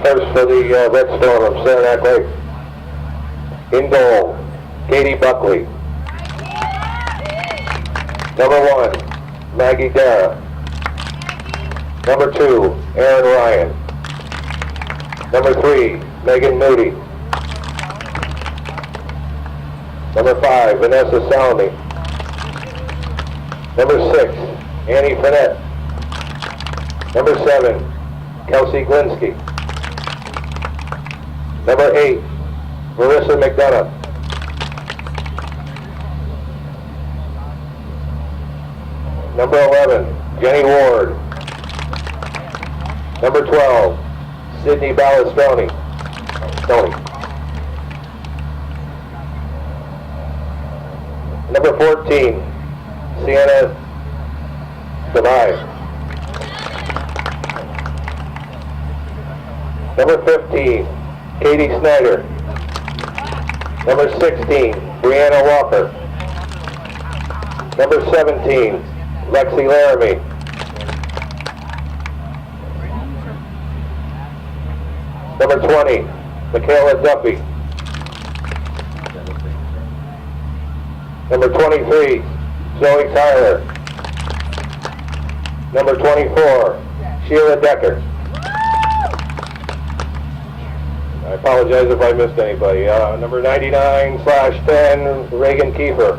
First for the Red Storm of Saranac Lake. In goal, Katie Buckley. Number 1, Maggie Dara. Number 2, Aaron Ryan. Number 3, Megan Moody. Number 5, Vanessa Salmi. Number 6, Annie Finette. Number 7, Kelsey Glinsky. Number 8, Marissa McDonough. Number 11, Jenny Ward. Number 12, Sydney Ballastoni. Number 14, Sienna Devine. Number 15, Katie Snyder. Number 16, Brianna Walker. Number 17, Lexi Laramie. Number 20, Michaela Duffy. Number 23, Zoe Tyler. Number 24, Sheila Decker. I apologize if I missed anybody. Number 99/10, Reagan Kiefer.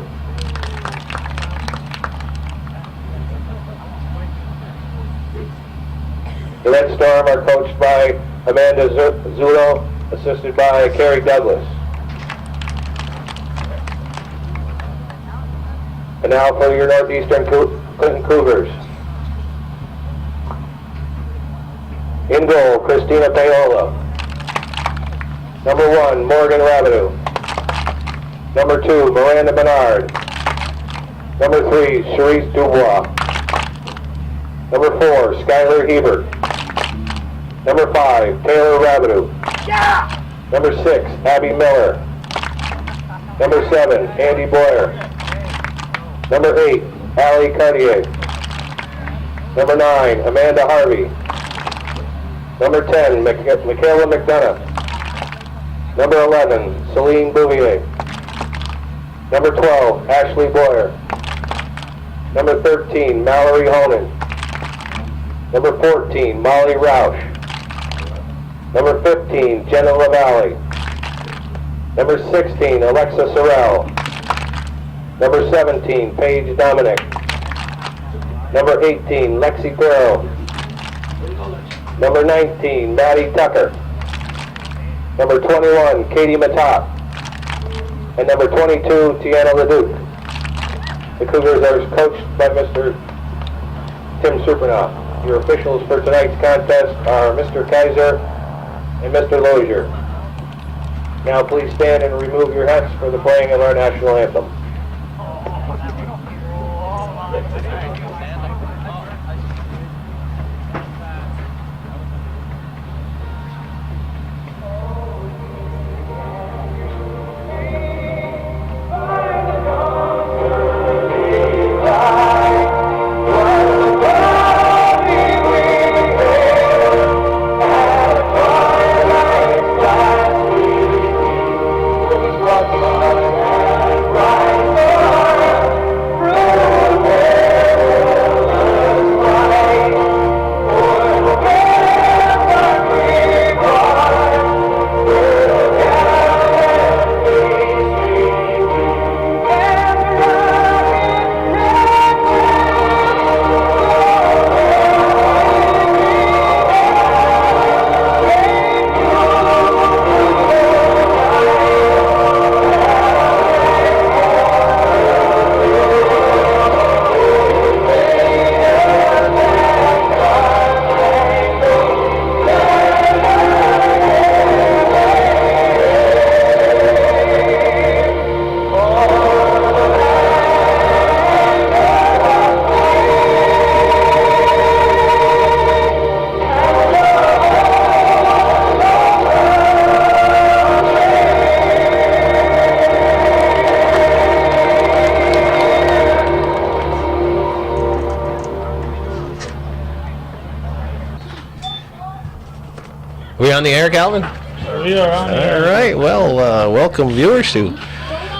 The Red Storm are coached by Amanda Zulo, assisted by Carrie Douglas. And now for your Northeastern Clinton Cougars. In goal, Christina Paola. Number 1, Morgan Rabideau. Number 2, Miranda Bernard. Number 3, Cherise Dubois. Number 4, Skylar Hebert. Number 5, Taylor Rabideau. Number 6, Abby Miller. Number 7, Andy Boyer. Number 8, Allie Cartier. Number 9, Amanda Harvey. Number 10, Michaela McDonough. Number 11, Celine Bouvier. Number 12, Ashley Boyer. Number 13, Mallory Honan. Number 14, Molly Roush. Number 15, Jenna LaValle. Number 16, Alexa Sorrell. Number 17, Paige Dominic. Number 18, Lexi Pearl. Number 19, Maddie Tucker. Number 21, Katie Matop. And number 22, Tiana Leduc. The Cougars are coached by Mr. Tim Supernoff. Your officials for tonight's contest are Mr. Kaiser and Mr. Lozier. Now please stand and remove your hats for the playing of our national anthem. Right. on the air, Calvin? We are on the air. All right. Well, welcome viewers to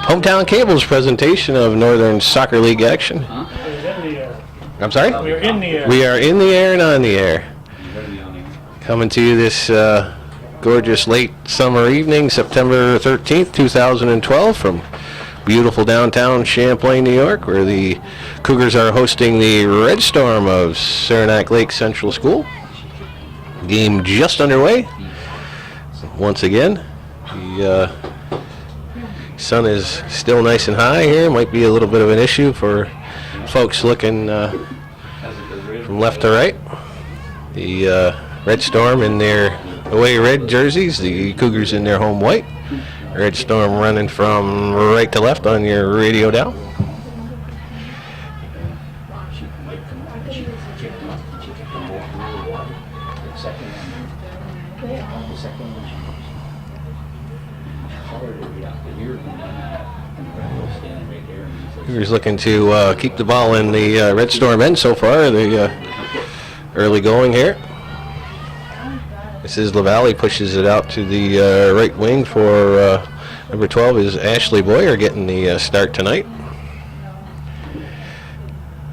Hometown Cable's presentation of Northern Soccer League action. I'm sorry? We're in the air. We are in the air and on the air. Coming to you this gorgeous late summer evening, September 13th, 2012, from beautiful downtown Champlain, New York, where the Cougars are hosting the Red Storm of Saranac Lake Central School. Game just underway. Once again, the sun is still nice and high here. Might be a little bit of an issue for folks looking from left to right. The Red Storm in their away red jerseys, the Cougars in their home white. Red Storm running from right to left on your radio dial. Cougars looking to keep the ball in the Red Storm end so far. The early going here. This is LaValle, pushes it out to the right wing for number 12 is Ashley Boyer getting the start tonight.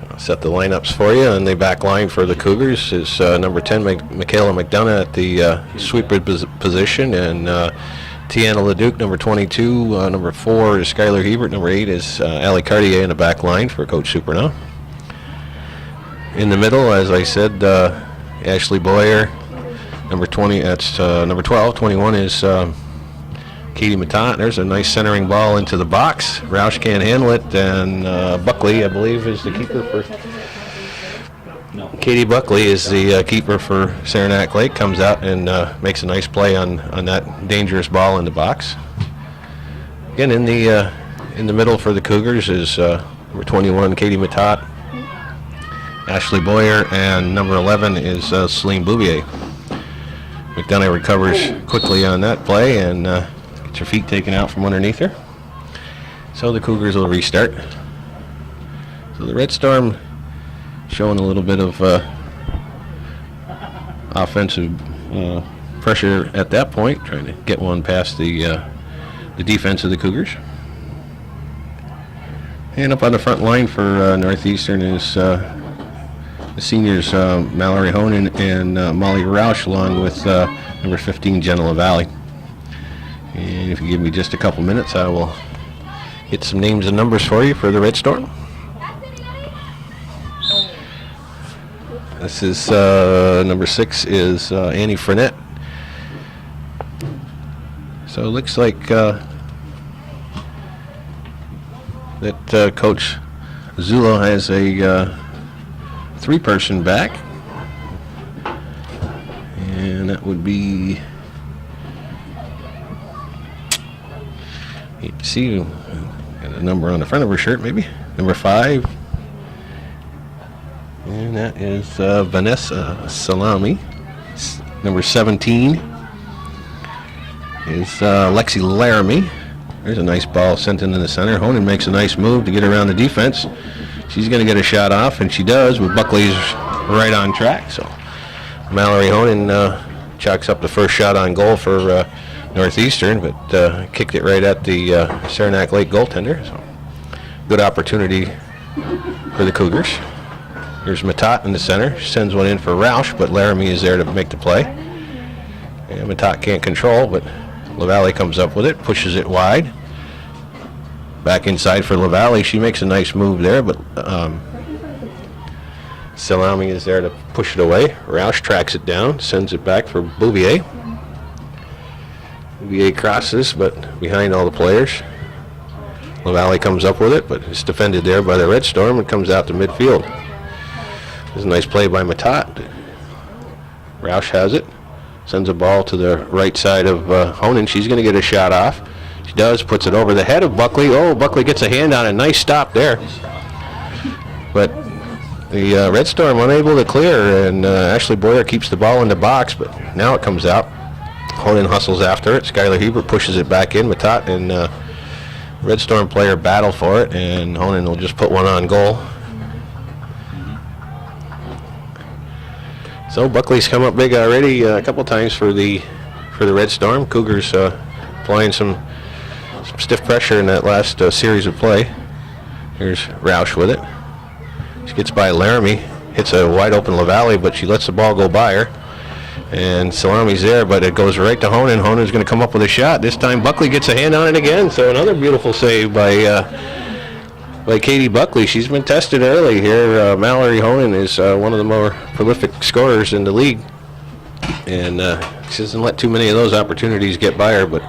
I'll set the lineups for you. On the back line for the Cougars is number 10, Michaela McDonough at the sweeper position, and Tiana LeDuc, number 22. Number 4 is Skylar Hebert. Number 8 is Allie Cartier in the back line for Coach Supernaw. In the middle, as I said, Ashley Boyer. Number 20, that's number 12. 21 is Katie Matat. There's a nice centering ball into the box. Roush can't handle it, and Buckley, I believe, is the keeper for. No. Katie Buckley is the keeper for Saranac Lake. Comes out and makes a nice play on that dangerous ball in the box. Again, in the middle for the Cougars is number 21, Katie Matat, Ashley Boyer, and number 11 is Celine Bouvier. McDonough recovers quickly on that play and gets her feet taken out from underneath her. So the Cougars will restart. So the Red Storm showing a little bit of offensive pressure at that point, trying to get one past the defense of the Cougars. And up on the front line for Northeastern is the seniors, Mallory Honan and Molly Roush, along with number 15, Jenna LaValle. And if you give me just a couple minutes, I will get some names and numbers for you for the Red Storm. This is number 6 is Annie Frenette. So it looks like that Coach Zulo has a 3-person back, and that would be, you see, got a number on the front of her shirt, maybe number 5, and that is Vanessa Salami. Number 17 is Lexi Laramie. There's a nice ball sent into the center. Honan makes a nice move to get around the defense. She's going to get a shot off, and she does, with Buckley's right on track. So Mallory Honan chalks up the first shot on goal for Northeastern, but kicked it right at the Saranac Lake goaltender. So good opportunity for the Cougars. Here's Matat in the center. She sends one in for Roush, but Laramie is there to make the play. And Matat can't control, but LaValle comes up with it, pushes it wide. Back inside for LaValle. She makes a nice move there, but Salami is there to push it away. Roush tracks it down, sends it back for Bouvier. Bouvier crosses, but behind all the players. LaValle comes up with it, but it's defended there by the Red Storm and comes out to midfield. There's a nice play by Matat. Roush has it. Sends a ball to the right side of Honan. She's going to get a shot off. She does, puts it over the head of Buckley. Oh, Buckley gets a hand on a nice stop there. But the Red Storm unable to clear, and Ashley Boyer keeps the ball in the box, but now it comes out. Honan hustles after it. Skylar Hebert pushes it back in. Matat and Red Storm player battle for it, and Honan will just put one on goal. So Buckley's come up big already a couple times for the for the Red Storm. Cougars applying some stiff pressure in that last series of play. Here's Roush with it. She gets by Laramie, hits a wide open LaValle, but she lets the ball go by her. And Salami's there, but it goes right to Honan. Honan's going to come up with a shot. This time Buckley gets a hand on it again. So another beautiful save by Katie Buckley. She's been tested early here. Mallory Honan is one of the more prolific scorers in the league. And she doesn't let too many of those opportunities get by her, but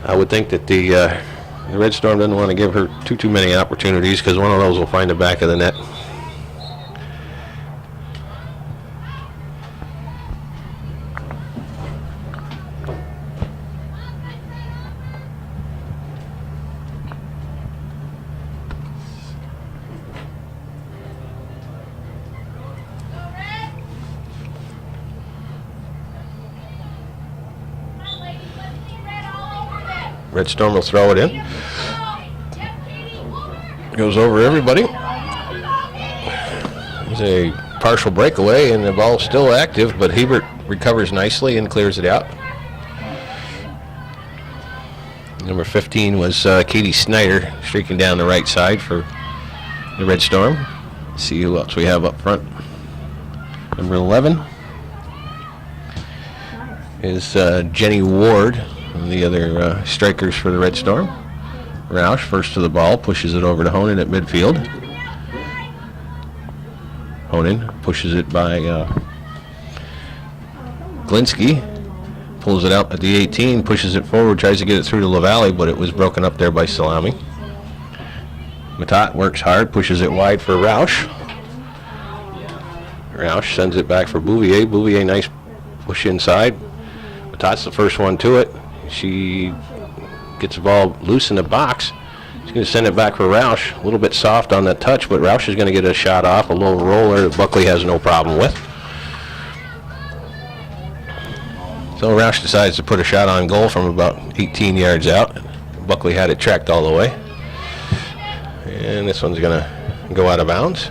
I would think that the Red Storm doesn't want to give her too many opportunities, because one of those will find the back of the net. Red Storm will throw it in. Goes over everybody. There's a partial breakaway, and the ball's still active, but Hebert recovers nicely and clears it out. Number 15 was Katie Snyder, streaking down the right side for the Red Storm. Let's see who else we have up front. Number 11 is Jenny Ward, one of the other strikers for the Red Storm. Roush first to the ball, pushes it over to Honan at midfield. Honan pushes it by Glinsky, pulls it out at the 18, pushes it forward, tries to get it through to LaValle, but it was broken up there by Salami. Matat works hard, pushes it wide for Roush. Roush sends it back for Bouvier. Bouvier, nice push inside. Matat's the first one to it. She gets the ball loose in the box. She's going to send it back for Roush. A little bit soft on that touch, but Roush is going to get a shot off, a low roller that Buckley has no problem with. So Roush decides to put a shot on goal from about 18 yards out. Buckley had it tracked all the way. And this one's going to go out of bounds.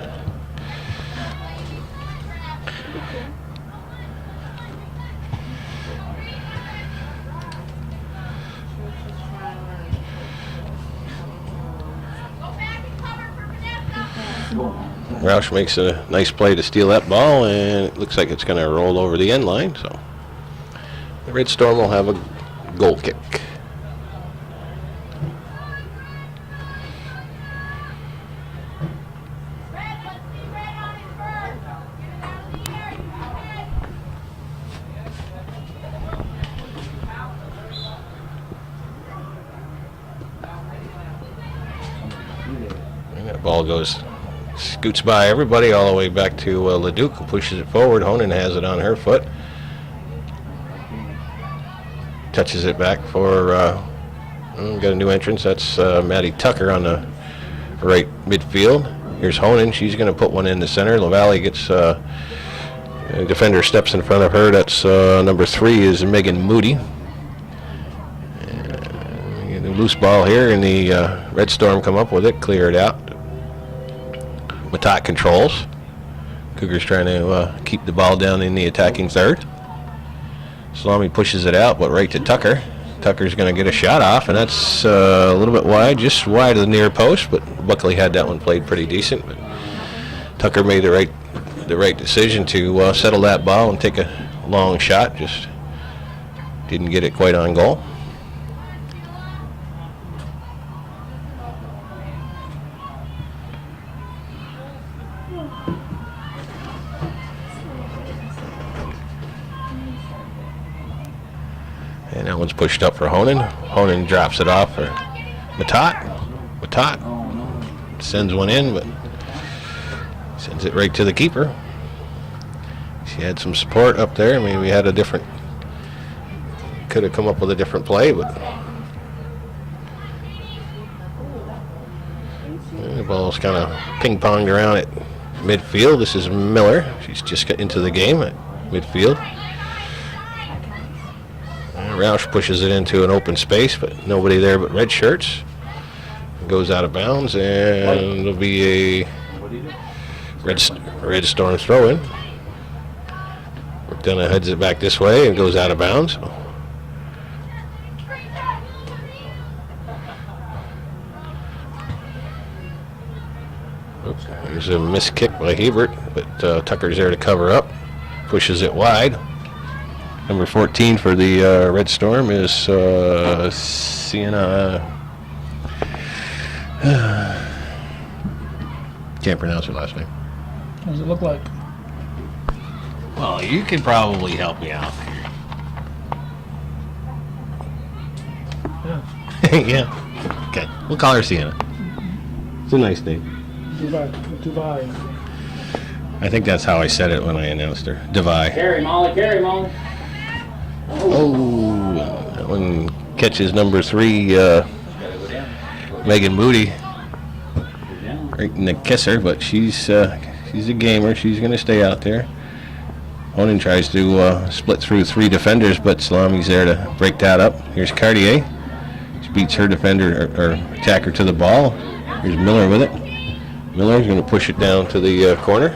Roush makes a nice play to steal that ball, and it looks like it's going to roll over the end line. So the Red Storm will have a goal kick. And that ball scoots by everybody all the way back to Leduc, who pushes it forward. Honan has it on her foot. Touches it back for, got a new entrance. That's Maddie Tucker on the right midfield. Here's Honan. She's going to put one in the center. LaValle gets, a defender steps in front of her. That's number 3 is Megan Moody. And a loose ball here, and the Red Storm come up with it, clear it out. Matat controls. Cougars trying to keep the ball down in the attacking third. Salami pushes it out, but right to Tucker. Tucker's going to get a shot off, and that's a little bit wide, just wide of the near post, but Buckley had that one played pretty decent. But Tucker made the right decision to settle that ball and take a long shot. Just didn't get it quite on goal. And that one's pushed up for Honan. Honan drops it off for Matat. Matat sends one in, but sends it right to the keeper. She had some support up there. Maybe we had could have come up with a different play, but the ball's kind of ping-ponged around at midfield. This is Miller. She's just got into the game at midfield. Roush pushes it into an open space, but nobody there but red shirts. Goes out of bounds, and it'll be a Red Storm throw-in. McDonough heads it back this way and goes out of bounds. Oops, there's a missed kick by Hebert, but Tucker's there to cover up. Pushes it wide. Number 14 for the Red Storm is Sienna. Can't pronounce her last name. What does it look like? Well, you can probably help me out. Yeah. Yeah. Okay. We'll call her Sienna. It's a nice name. Dubai. I think that's how I said it when I announced her. Devi. Carry, Molly, carry, Molly. Oh, that one catches number 3, Megan Moody, right in the kisser, but she's a gamer. She's going to stay out there. Onan tries to split through 3 defenders, but Salami's there to break that up. Here's Cartier. She beats her defender or attacker to the ball. Here's Miller with it. Miller's going to push it down to the corner.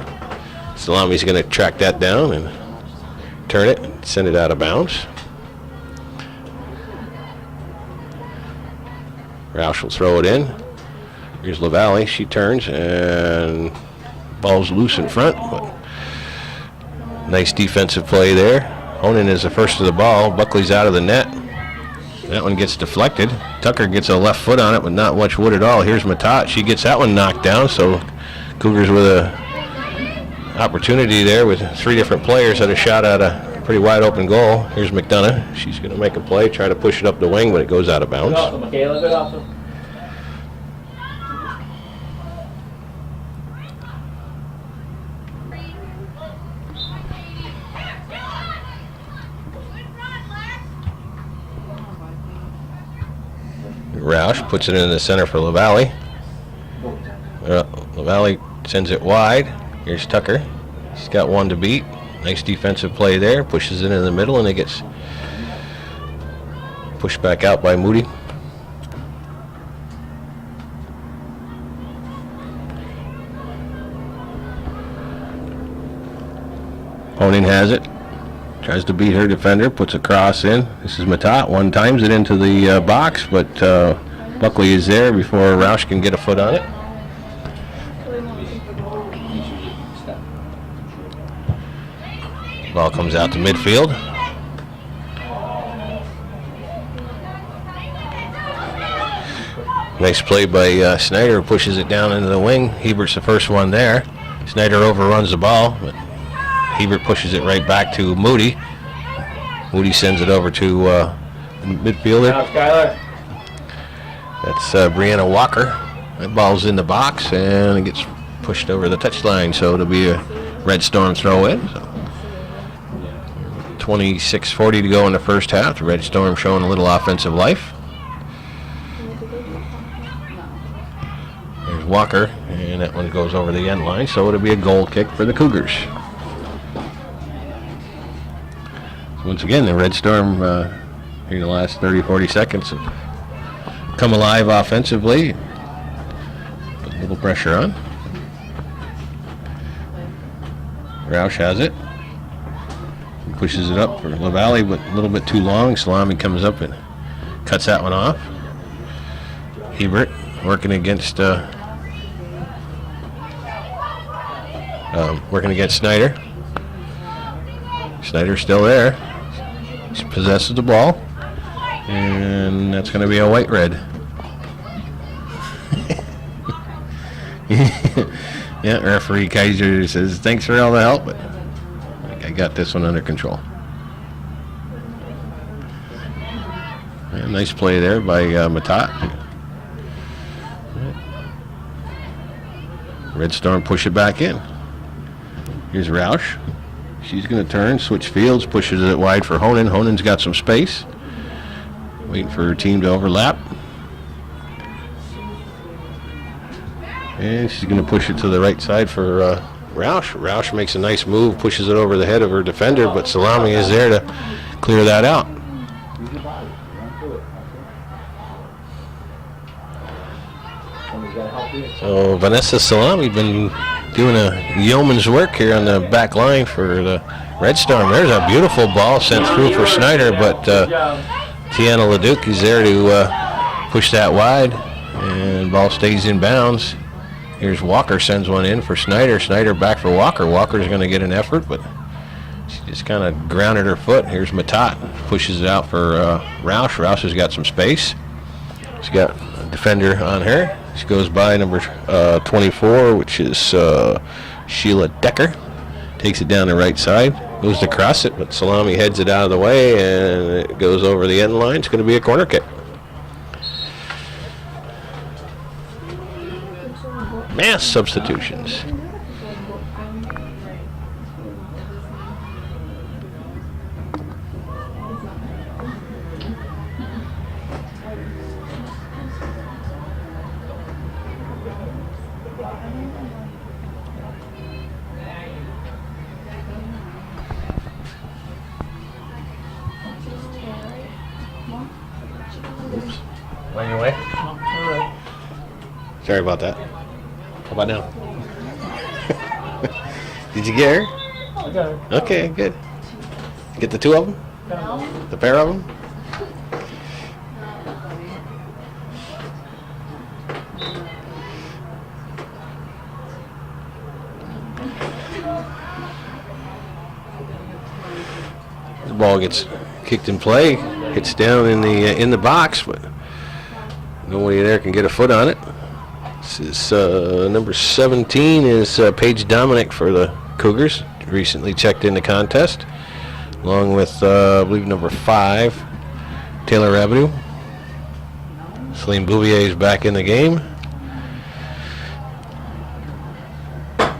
Salami's going to track that down and turn it and send it out of bounds. Roush will throw it in. Here's LaValle. She turns and ball's loose in front. But nice defensive play there. Onan is the first to the ball. Buckley's out of the net. That one gets deflected. Tucker gets a left foot on it, but not much wood at all. Here's Matat. She gets that one knocked down, so Cougars with a opportunity there with 3 different players had a shot at a pretty wide open goal. Here's McDonough. She's going to make a play, try to push it up the wing, but it goes out of bounds. Good also, Michaela, good also. Roush puts it in the center for LaValle. LaValle sends it wide. Here's Tucker. She's got one to beat. Nice defensive play there. Pushes it in the middle, and it gets pushed back out by Moody. Onan has it. Tries to beat her defender. Puts a cross in. This is Matat. One times it into the box, but Buckley is there before Roush can get a foot on it. Ball comes out to midfield. Nice play by Snyder, pushes it down into the wing. Hebert's the first one there. Snyder overruns the ball, but Hebert pushes it right back to Moody. Moody sends it over to midfielder. Now, Skylar. That's Brianna Walker. That ball's in the box, and it gets pushed over the touchline, so it'll be a Red Storm throw in. So 26:40 to go in the first half. The Red Storm showing a little offensive life. There's Walker, and that one goes over the end line, so it'll be a goal kick for the Cougars. So once again, the Red Storm in the last 30-40 seconds have come alive offensively. Put a little pressure on. Roush has it. Pushes it up for LaValle, but a little bit too long. Salami comes up and cuts that one off. Hebert working against Snyder. Snyder's still there. She possesses the ball, and that's going to be a white-red. Yeah, referee Kaiser says, thanks for all the help, but I got this one under control. Yeah, nice play there by Matat. Red Storm push it back in. Here's Roush. She's going to turn, switch fields, pushes it wide for Honan. Honan's got some space. Waiting for her team to overlap. And she's going to push it to the right side for Roush. Roush makes a nice move, pushes it over the head of her defender, but Salami is there to clear that out. So Vanessa Salami been doing a yeoman's work here on the back line for the Red Storm. There's a beautiful ball sent through for Snyder, but Tiana Leduc is there to push that wide, and ball stays in bounds. Here's Walker, sends one in for Snyder. Snyder back for Walker. Walker's going to get an effort, but she just kind of grounded her foot. Here's Matat, pushes it out for Roush. Roush has got some space. She's got a defender on her. She goes by number 24, which is Sheila Decker. Takes it down the right side. Goes to cross it, but Salami heads it out of the way, and it goes over the end line. It's going to be a corner kick. Mass substitutions. Oops. On your way? All right. Sorry about that. How about now? Did you get her? I got it. Okay, good. Get the two of them? The pair of them? The ball gets kicked in play, hits down in the box, but nobody there can get a foot on it. This is number 17 is Paige Dominic for the Cougars. Recently checked in the contest, along with I believe number 5, Taylor Rabideau. Celine Bouvier is back in the game,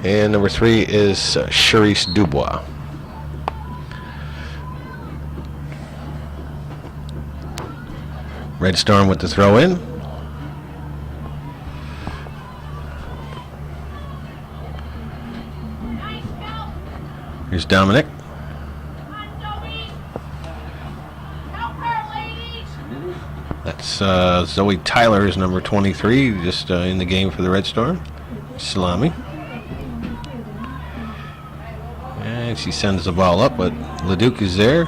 and number 3 is Charisse Dubois. Red Storm with the throw in. Here's Dominic. That's Zoe Tyler is number 23, just in the game for the Red Storm. Salami. And she sends the ball up, but Leduc is there.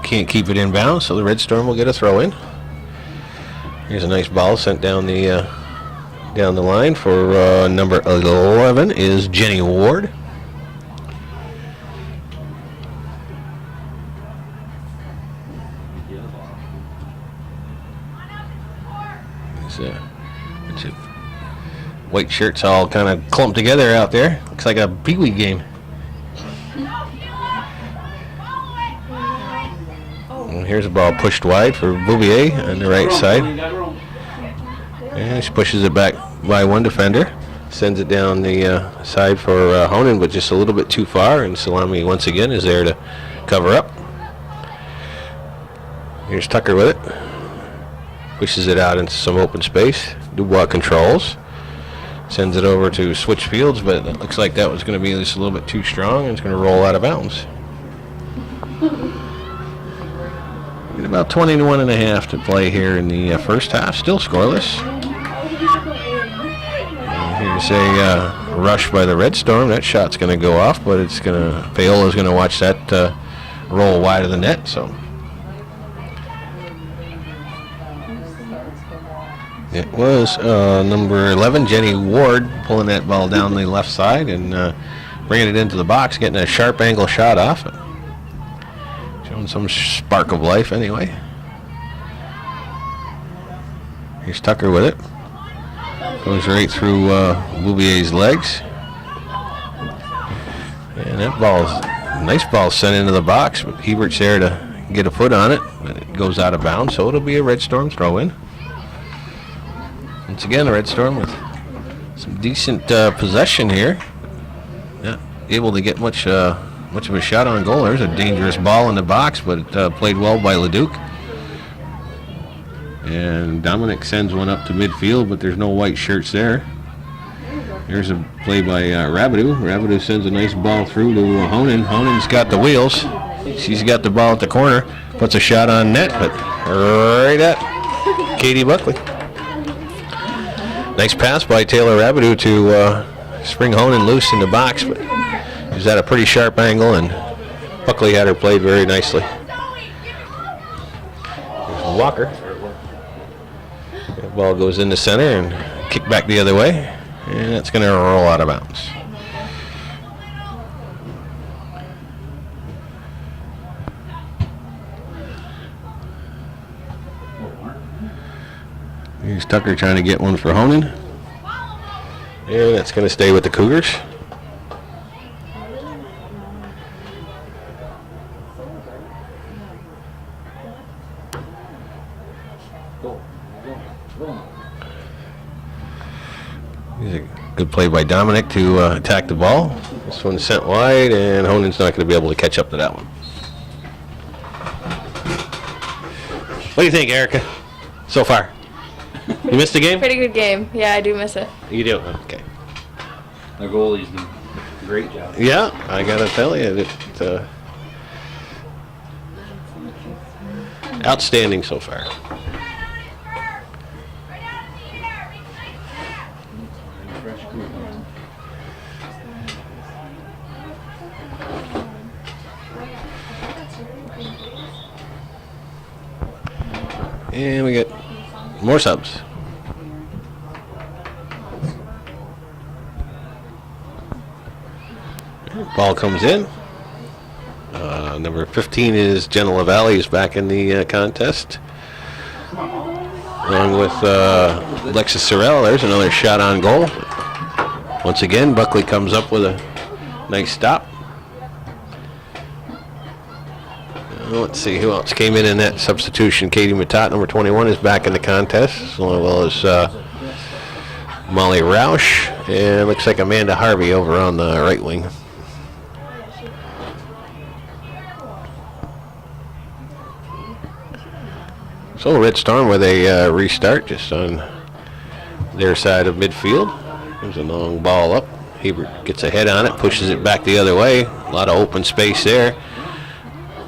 Can't keep it in bounds, so the Red Storm will get a throw in. Here's a nice ball sent down the line for number 11 is Jenny Ward. Bunch of white shirts all kind of clumped together out there. Looks like a Pee-wee game. And here's a ball pushed wide for Bouvier on the right side. And she pushes it back by one defender. Sends it down the side for Honan, but just a little bit too far. And Salami once again is there to cover up. Here's Tucker with it. Pushes it out into some open space. Dubois controls. Sends it over to Switchfields, but it looks like that was going to be just a little bit too strong, and it's going to roll out of bounds. And about 21 and a half to play here in the first half. Still scoreless. And here's a rush by the Red Storm. That shot's going to go off, but it's going to. Paola's going to watch that roll wide of the net. So. It was number 11, Jenny Ward, pulling that ball down the left side and bringing it into the box, getting a sharp angle shot off it. Showing some spark of life anyway. Here's Tucker with it. Goes right through Bouvier's legs. And that ball's a nice ball sent into the box, but Hebert's there to get a foot on it, but it goes out of bounds, so it'll be a Red Storm throw in. Once again, the Red Storm with some decent possession here. Not able to get much of a shot on goal. There's a dangerous ball in the box, but it played well by Leduc. And Dominic sends one up to midfield, but there's no white shirts there. There's a play by Rabideau. Rabideau sends a nice ball through to Honan. Honan's got the wheels. She's got the ball at the corner. Puts a shot on net, but right at Katie Buckley. Nice pass by Taylor Rabideau to spring Honan loose in the box, but he's at a pretty sharp angle and Buckley had her played very nicely. There's Walker. The ball goes in the center and kick back the other way, and it's going to roll out of bounds. Here's Tucker trying to get one for Honan, and that's going to stay with the Cougars. Good play by Dominic to attack the ball. This one's sent wide, and Honan's not going to be able to catch up to that one. What do you think, Erica, so far? You missed the game? Pretty good game. Yeah, I do miss it. You do? Okay. The goalies do a great job. Yeah, I got to tell you, outstanding so far. And we get more subs. Ball comes in. Number 15 is Jenna LaValle, is back in the contest. Along with Alexis Sorrell. There's another shot on goal. Once again, Buckley comes up with a nice stop. Let's see who else came in that substitution. Katie Matat, number 21, is back in the contest, as well as Molly Roush, and it looks like Amanda Harvey over on the right wing. So Red Storm with a restart just on their side of midfield. There's a long ball up. Hebert gets a head on it, pushes it back the other way. A lot of open space there.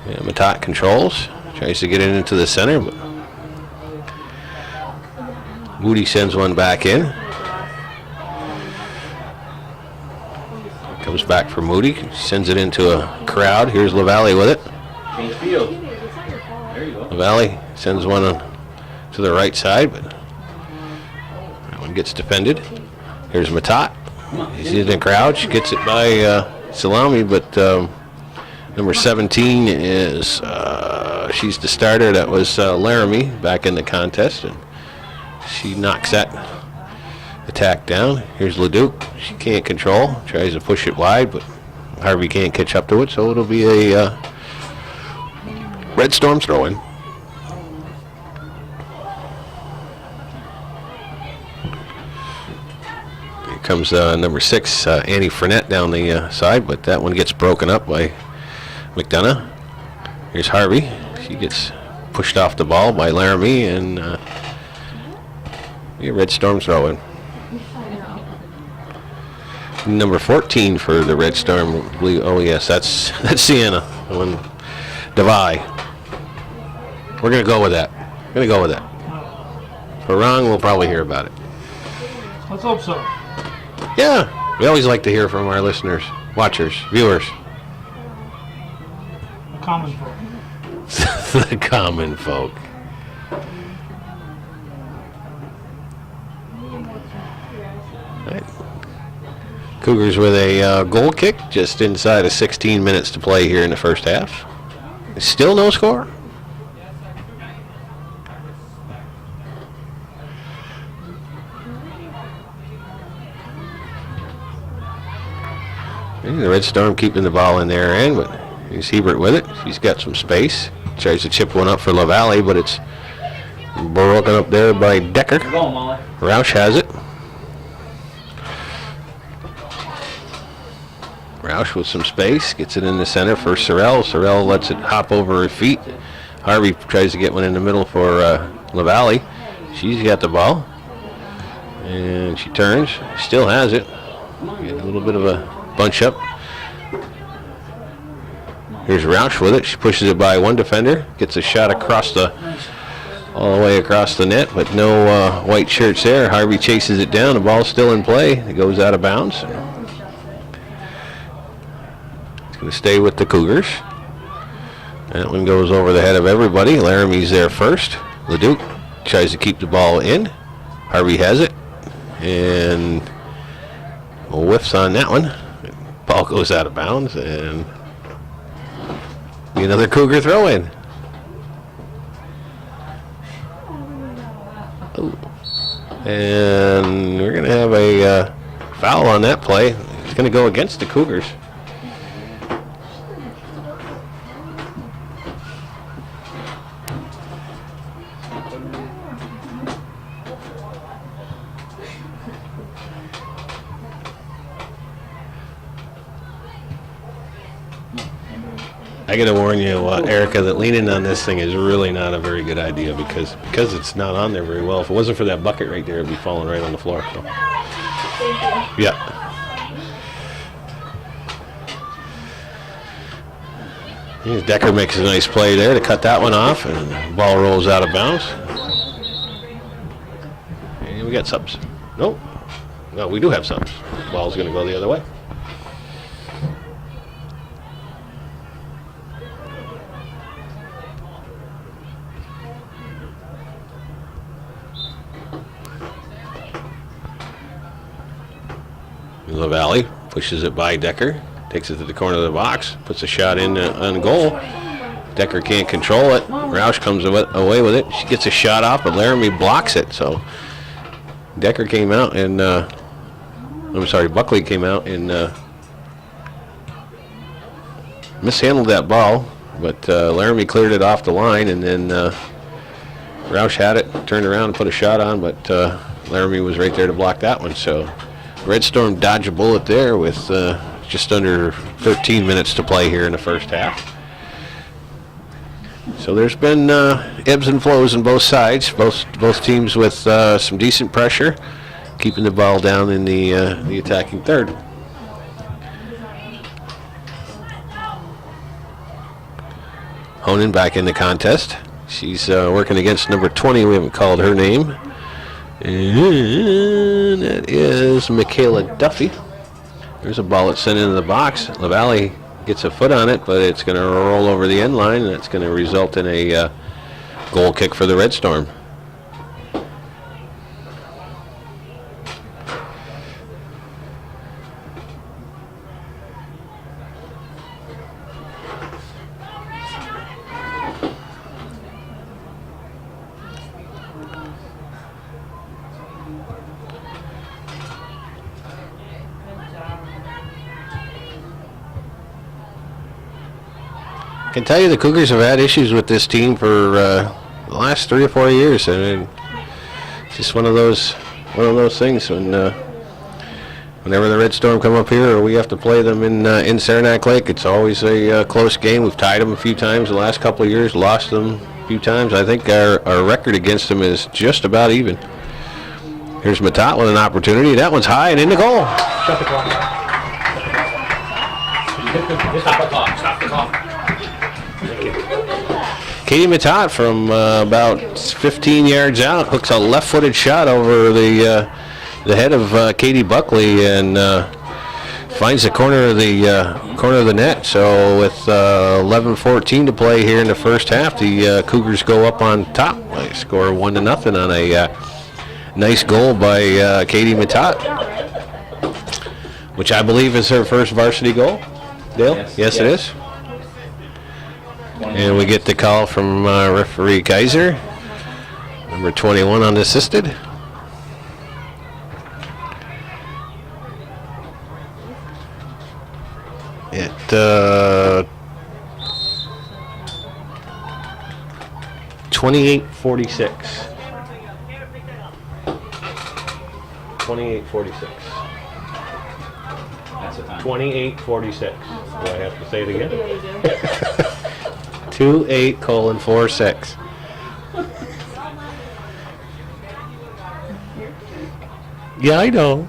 Yeah, Matat controls, tries to get it into the center, but Moody sends one back in. Comes back for Moody, sends it into a crowd. Here's LaValle with it. Change field. There you go. LaValle sends one to the right side, but that one gets defended. Here's Matat. He's in the crowd. She gets it by Salami, but number 17 is, she's the starter. That was Laramie back in the contest, and she knocks that attack down. Here's Leduc. She can't control. Tries to push it wide, but Harvey can't catch up to it, so it'll be a Red Storm throw-in. Here comes number 6, Annie Fournette down the side, but that one gets broken up by McDonough. Here's Harvey. She gets pushed off the ball by Laramie, and Red Storm throw-in. Number 14 for the Red Storm. Oh yes, that's Sienna. When Devai. We're gonna go with that. If we're wrong, we'll probably hear about it. Let's hope so. Yeah, we always like to hear from our listeners, watchers, viewers. The common folk. The common folk. Right. Cougars with a goal kick just inside of 16 minutes to play here in the first half. Still no score. And the Red Storm keeping the ball in their end, but here's Hebert with it. She's got some space. Tries to chip one up for LaValle, but it's broken up there by Decker. Go on, Molly. Roush has it. Roush with some space, gets it in the center for Sorrell. Sorrell lets it hop over her feet. Harvey tries to get one in the middle for LaValle. She's got the ball. And she turns, still has it. Get a little bit of a bunch up. Here's Roush with it. She pushes it by one defender. Gets a shot across all the way across the net, but no white shirts there. Harvey chases it down. The ball's still in play. It goes out of bounds. It's going to stay with the Cougars. That one goes over the head of everybody. Laramie's there first. Leduc tries to keep the ball in. Harvey has it. And whiffs on that one. Ball goes out of bounds. And be another Cougar throw-in. Ooh. And we're going to have a foul on that play. It's going to go against the Cougars. I gotta warn you, Erica, that leaning on this thing is really not a very good idea because it's not on there very well. If it wasn't for that bucket right there, it'd be falling right on the floor. So. Yeah. Decker makes a nice play there to cut that one off, and the ball rolls out of bounds. And we got subs. Nope. No, we do have subs. The ball's gonna go the other way. LaValle pushes it by Decker, takes it to the corner of the box, puts a shot in on goal. Decker can't control it. Roush comes away with it. She gets a shot off, but Laramie blocks it. So Decker came out and Buckley came out and mishandled that ball, but Laramie cleared it off the line, and then Roush had it, turned around and put a shot on, but Laramie was right there to block that one. So Red Storm dodged a bullet there with just under 13 minutes to play here in the first half. So there's been ebbs and flows on both sides, both teams with some decent pressure, keeping the ball down in the attacking third. Honan back in the contest. She's working against number 20. We haven't called her name. And that is Michaela Duffy. There's a ball that's sent into the box. LaValle gets a foot on it, but it's going to roll over the end line, and that's going to result in a goal kick for the Red Storm. I can tell you the Cougars have had issues with this team for the last 3 or 4 years. I mean, it's just one of those things when whenever the Red Storm come up here or we have to play them in Saranac Lake, it's always a close game. We've tied them a few times the last couple of years, lost them a few times. I think our record against them is just about even. Here's Matat with an opportunity. That one's high and in the goal. Shut the clock. Stop the clock. Stop the clock. Katie Matat from about 15 yards out hooks a left-footed shot over the head of Katie Buckley and finds the corner of the net. So with 11:14 to play here in the first half, the Cougars go up on top. They score 1-0 on a nice goal by Katie Matat, which I believe is her first varsity goal. Dale? Yes, it is. And we get the call from referee Kaiser, number 21 unassisted. At 28:46. 28:46. That's the time. 28:46. Do I have to say it again? 28:46. Yeah, I know.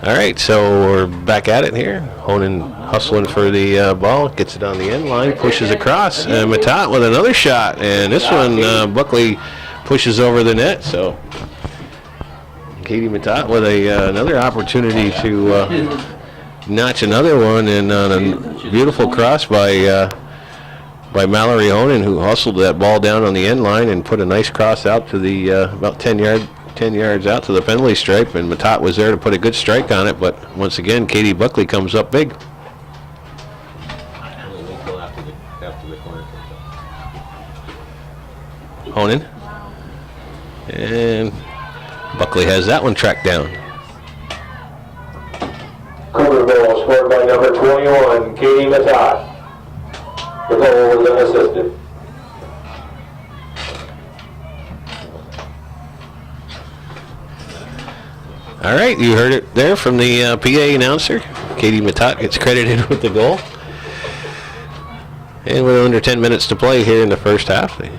All right, so we're back at it here. Honan hustling for the ball, gets it on the end line, pushes across, and Matat with another shot, and this one Buckley pushes over the net. So Katie Matat with another opportunity to notch another one, and on a beautiful cross by Mallory Honan, who hustled that ball down on the end line and put a nice cross out to the about 10 yards out to the penalty stripe, and Matat was there to put a good strike on it, but once again, Katie Buckley comes up big. Honan. And Buckley has that one tracked down. Cougar goal scored by number 21, Katie Matat. The goal was unassisted. All right, you heard it there from the PA announcer. Katie Matat gets credited with the goal. And with under 10 minutes to play here in the first half, the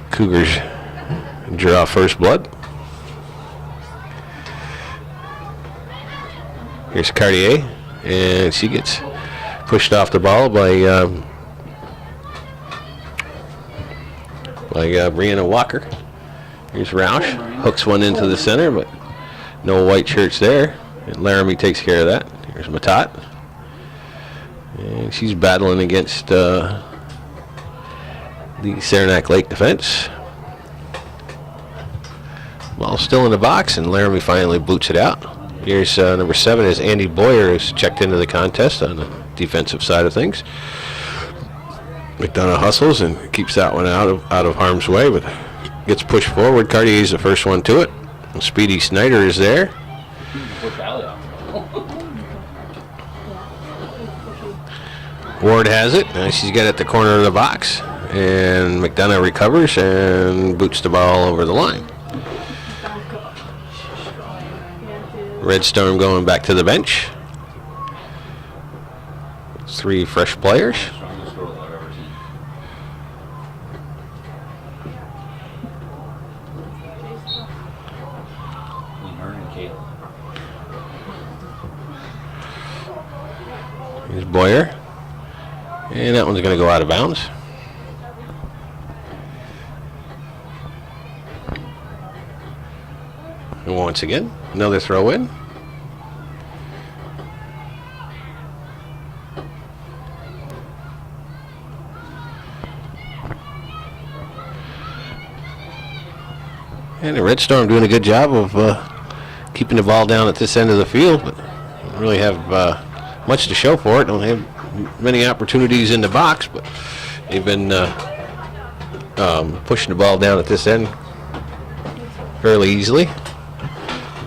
Cougars draw first blood. Here's Cartier, and she gets pushed off the ball by Brianna Walker. Here's Roush, hooks one into the center, but no white shirts there. And Laramie takes care of that. Here's Matat, and she's battling against the Saranac Lake defense. Ball still in the box, and Laramie finally boots it out. Here's number 7 is Andy Boyer, who's checked into the contest on the defensive side of things. McDonough hustles and keeps that one out of harm's way, but gets pushed forward. Cartier's the first one to it. And Speedy Snyder is there. Ward has it. Now she's got it at the corner of the box, and McDonough recovers and boots the ball over the line. Red Storm going back to the bench. 3 fresh players. Here's Boyer. And that one's going to go out of bounds. And once again, another throw in. And the Red Storm doing a good job of keeping the ball down at this end of the field, but don't really have much to show for it. Don't have many opportunities in the box, but they've been pushing the ball down at this end fairly easily.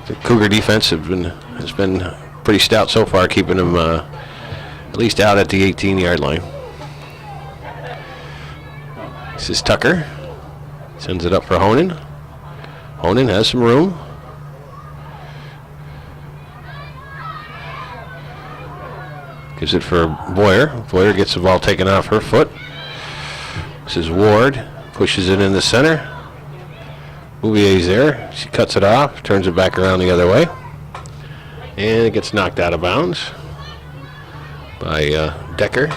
The Cougar defense has been pretty stout so far, keeping them at least out at the 18-yard line. This is Tucker. Sends it up for Honan. Honan has some room. Gives it for Boyer. Boyer gets the ball taken off her foot. This is Ward. Pushes it in the center. Bouvier's there. She cuts it off, turns it back around the other way. And it gets knocked out of bounds by Decker.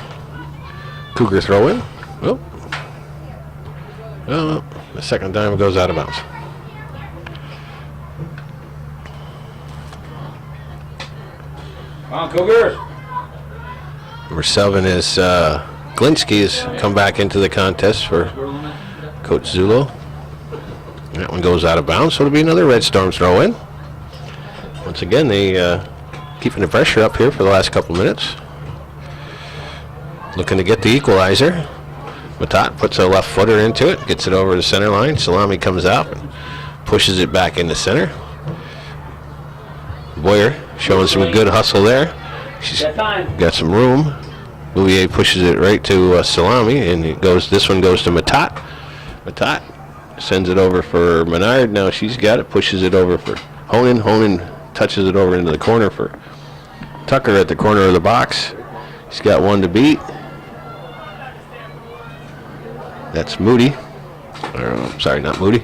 Cougar throw in. Oh, the second time it goes out of bounds. Come on, Cougars. Number 7 is Glinsky has come back into the contest for Coach Zulo. That one goes out of bounds, so it'll be another Red Storm throw in. Once again, they keeping the pressure up here for the last couple minutes. Looking to get the equalizer. Matat puts a left footer into it, gets it over the center line. Salami comes out and pushes it back in the center. Boyer showing some good hustle there. She's got some room. Bouvier pushes it right to Salami, and this one goes to Matat. Matat sends it over for Menard. Now she's got it, pushes it over for Honan. Honan touches it over into the corner for Tucker at the corner of the box. He's got one to beat. That's Moody. Sorry, not Moody.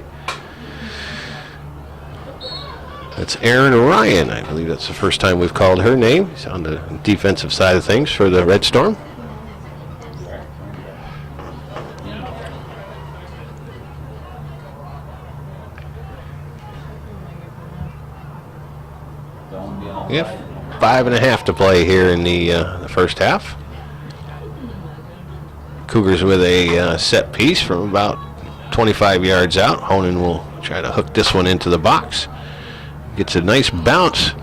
That's Aaron Ryan. I believe that's the first time we've called her name. He's on the defensive side of things for the Red Storm. We have 5.5 to play here in the first half. Cougars with a set piece from about 25 yards out. Honan will try to hook this one into the box. Gets a nice bounce.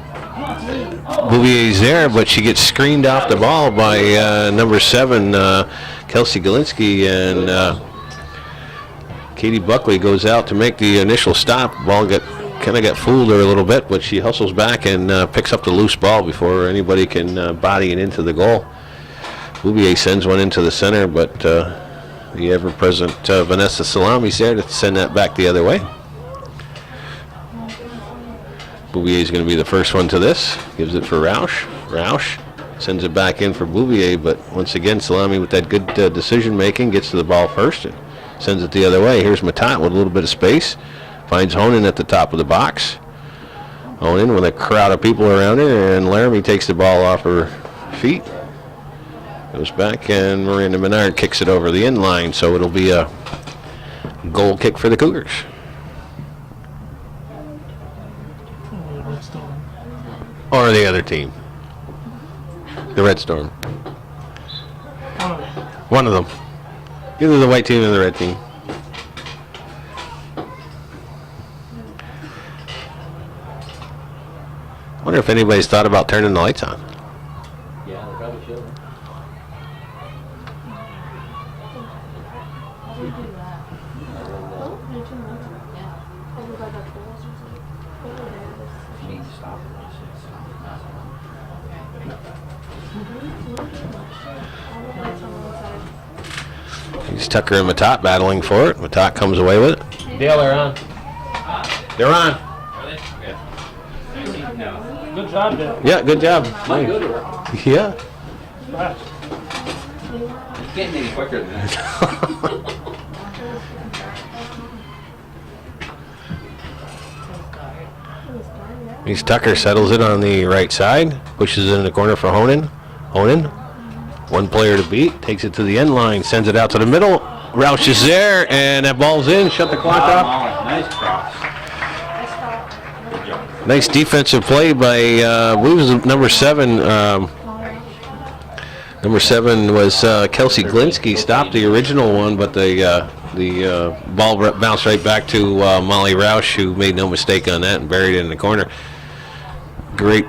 Bouvier's there, but she gets screened off the ball by number 7, Kelsey Galinsky, and Katie Buckley goes out to make the initial stop. Ball kind of got fooled her a little bit, but she hustles back and picks up the loose ball before anybody can body it into the goal. Bouvier sends one into the center, but the ever-present Vanessa Salami's there to send that back the other way. Bouvier is going to be the first one to this. Gives it for Roush. Roush sends it back in for Bouvier, but once again, Salami with that good decision-making gets to the ball first and sends it the other way. Here's Matat with a little bit of space. Finds Honan at the top of the box. Honan with a crowd of people around her, and Laramie takes the ball off her feet. Goes back, and Miranda Menard kicks it over the end line, so it'll be a goal kick for the Cougars. Or the other team. The Red Storm. One of them. Either the white team or the red team. I wonder if anybody's thought about turning the lights on. Yeah, they probably should. He's Tucker and Matat battling for it. Matat comes away with it. Dale, they're on. They're on. Good job, Dave. Yeah, good job. My good. Yeah. Right. It's getting any quicker than that. He's Tucker, settles it on the right side, pushes it in the corner for Honan. Honan, one player to beat, takes it to the end line, sends it out to the middle. Roush is there, and that ball's in. Shut the clock off. Nice cross. Nice defensive play by, I believe it was number 7. Number 7 was Kelsey Glinski. Stopped the original one, but the ball bounced right back to Molly Roush, who made no mistake on that and buried it in the corner. Great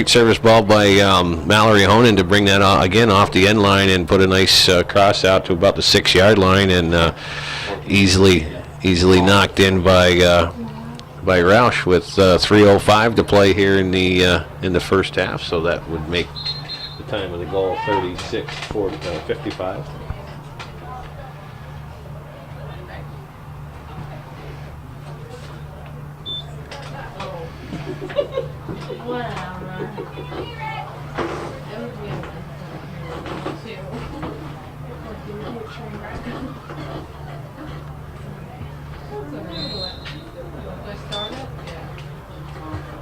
service ball by Mallory Honan to bring that again off the end line and put a nice cross out to about the 6-yard line, and easily knocked in by Roush with 3:05 to play here in the first half. So that would make the time of the goal 36-55.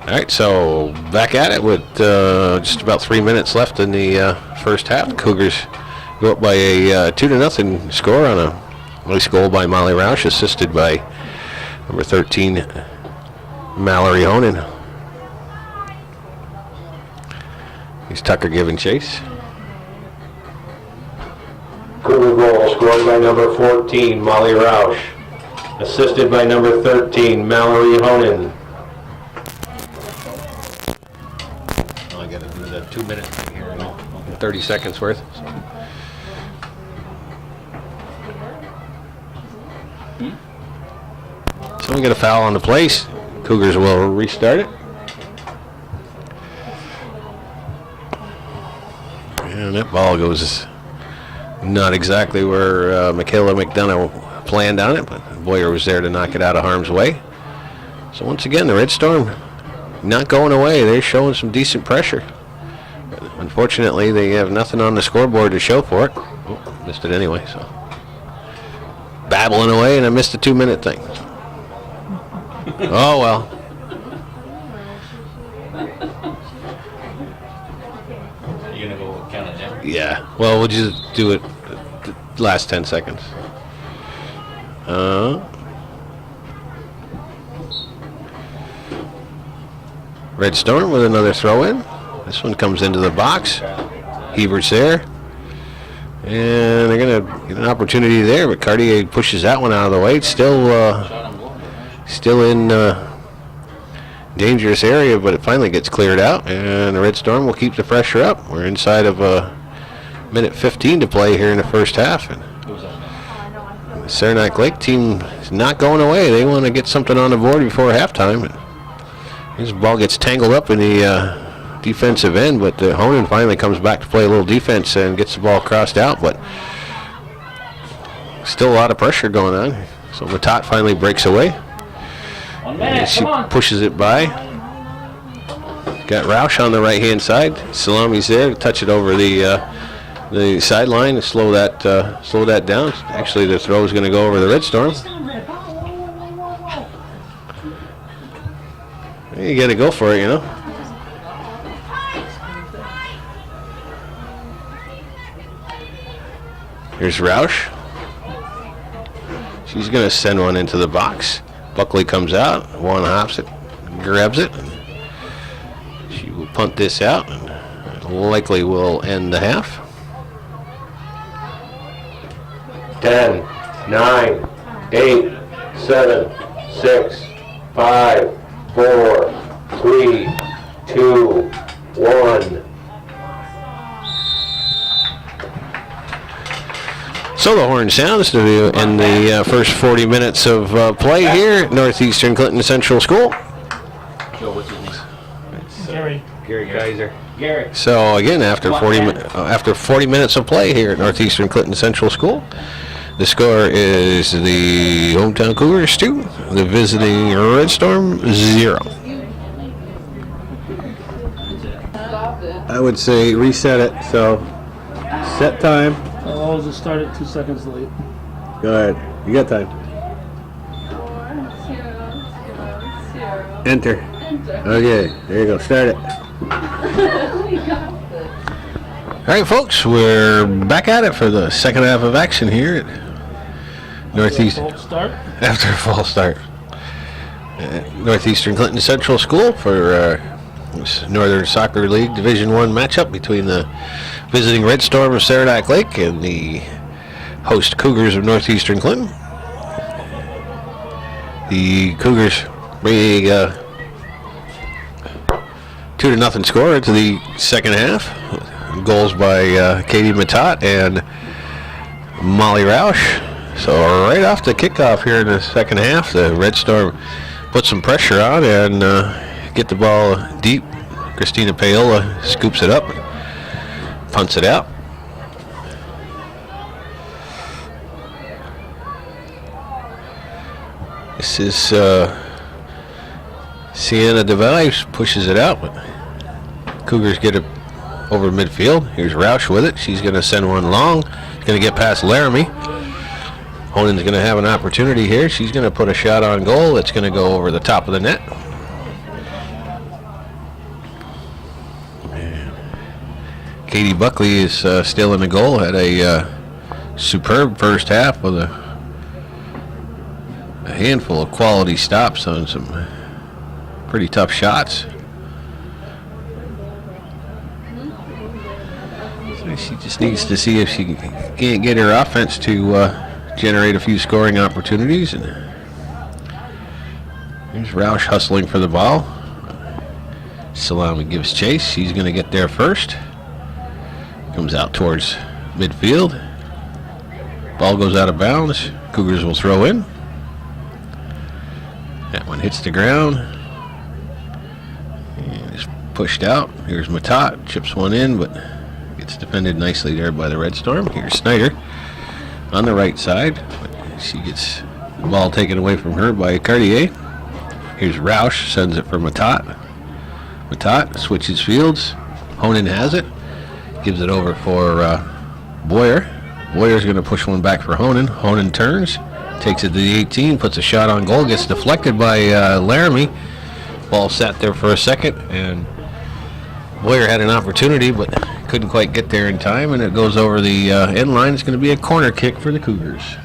All right, so back at it with just about 3 minutes left in the first half. The Cougars go up by a 2-0 score on a nice goal by Molly Roush, assisted by number 13, Mallory Honan. He's Tucker giving chase. Cougar goal scored by number 14, Molly Roush, assisted by number 13, Mallory Honan. I got to do the 2-minute thing here in 30 seconds worth. So we get a foul on the place. Cougars will restart it. And that ball goes not exactly where Michaela McDonough planned on it, but Boyer was there to knock it out of harm's way. So once again, the Red Storm not going away. They're showing some decent pressure. But unfortunately, they have nothing on the scoreboard to show for it. Oh, missed it anyway, so. Babbling away, and I missed the 2-minute thing. Oh, well. You gonna go count it down? Yeah. Well, we'll just do it the last 10 seconds. Red Storm with another throw in. This one comes into the box. Hebert's there. And they're going to get an opportunity there, but Cartier pushes that one out of the way. It's still in dangerous area, but it finally gets cleared out, and the Red Storm will keep the pressure up. We're inside of minute 15 to play here in the first half. And the Saranac Lake team is not going away. They want to get something on the board before halftime. And this ball gets tangled up in the defensive end, but Honan finally comes back to play a little defense and gets the ball crossed out, but still a lot of pressure going on. So Matat finally breaks away. 1 minute, She come on. pushes it by. Got Roush on the right-hand side. Salami's there to touch it over the sideline and slow that down. Actually, the throw is going to go over the Red Storm. You got to go for it, you know. Here's Roush. She's going to send one into the box. Buckley comes out, one hops it, grabs it. She will punt this out and likely will end the half. 10, 9, 8, 7, 6, 5, 4, 3, 2, 1. So the horn sounds to end the first 40 minutes of play here at Northeastern Clinton Central School. Joe, what's his name? Gary. Gary Kaiser. Gary. So again, after 40 minutes of play here at Northeastern Clinton Central School, the score is the hometown Cougars 2, the visiting Red Storm 0. I would say reset it. So set time. I'll always just start it 2 seconds late. Go ahead. You got time. 4, 0, 0, 0. Enter. Okay, there you go. Start it. All right, folks, we're back at it for the second half of action here at Northeastern. False start. After a false start. Northeastern Clinton Central School for this Northern Soccer League Division I matchup between the visiting Red Storm of Saranac Lake and the host Cougars of Northeastern Clinton. The Cougars bring a 2-0 score into the second half. Goals by Katie Matat and Molly Roush. So right off the kickoff here in the second half, the Red Storm put some pressure on and get the ball deep. Christina Paola scoops it up, punts it out. This is Sienna DeVice pushes it out, but Cougars get it over midfield. Here's Roush with it. She's going to send one long. She's going to get past Laramie. Honan's going to have an opportunity here. She's going to put a shot on goal. It's going to go over the top of the net. Katie Buckley is still in the goal. Had a superb first half with a handful of quality stops on some pretty tough shots. So she just needs to see if she can't get her offense to generate a few scoring opportunities. And here's Roush hustling for the ball. Salami gives chase. She's going to get there first. Comes out towards midfield. Ball goes out of bounds. Cougars will throw in. That one hits the ground. And is pushed out. Here's Matat. Chips one in, but gets defended nicely there by the Red Storm. Here's Snyder on the right side. But she gets the ball taken away from her by Cartier. Here's Roush. Sends it for Matat. Matat switches fields. Honan has it. Gives it over for Boyer. Boyer's going to push one back for Honan. Honan turns, takes it to the 18, puts a shot on goal, gets deflected by Laramie. Ball sat there for a second, and Boyer had an opportunity, but couldn't quite get there in time, and it goes over the end line. It's going to be a corner kick for the Cougars.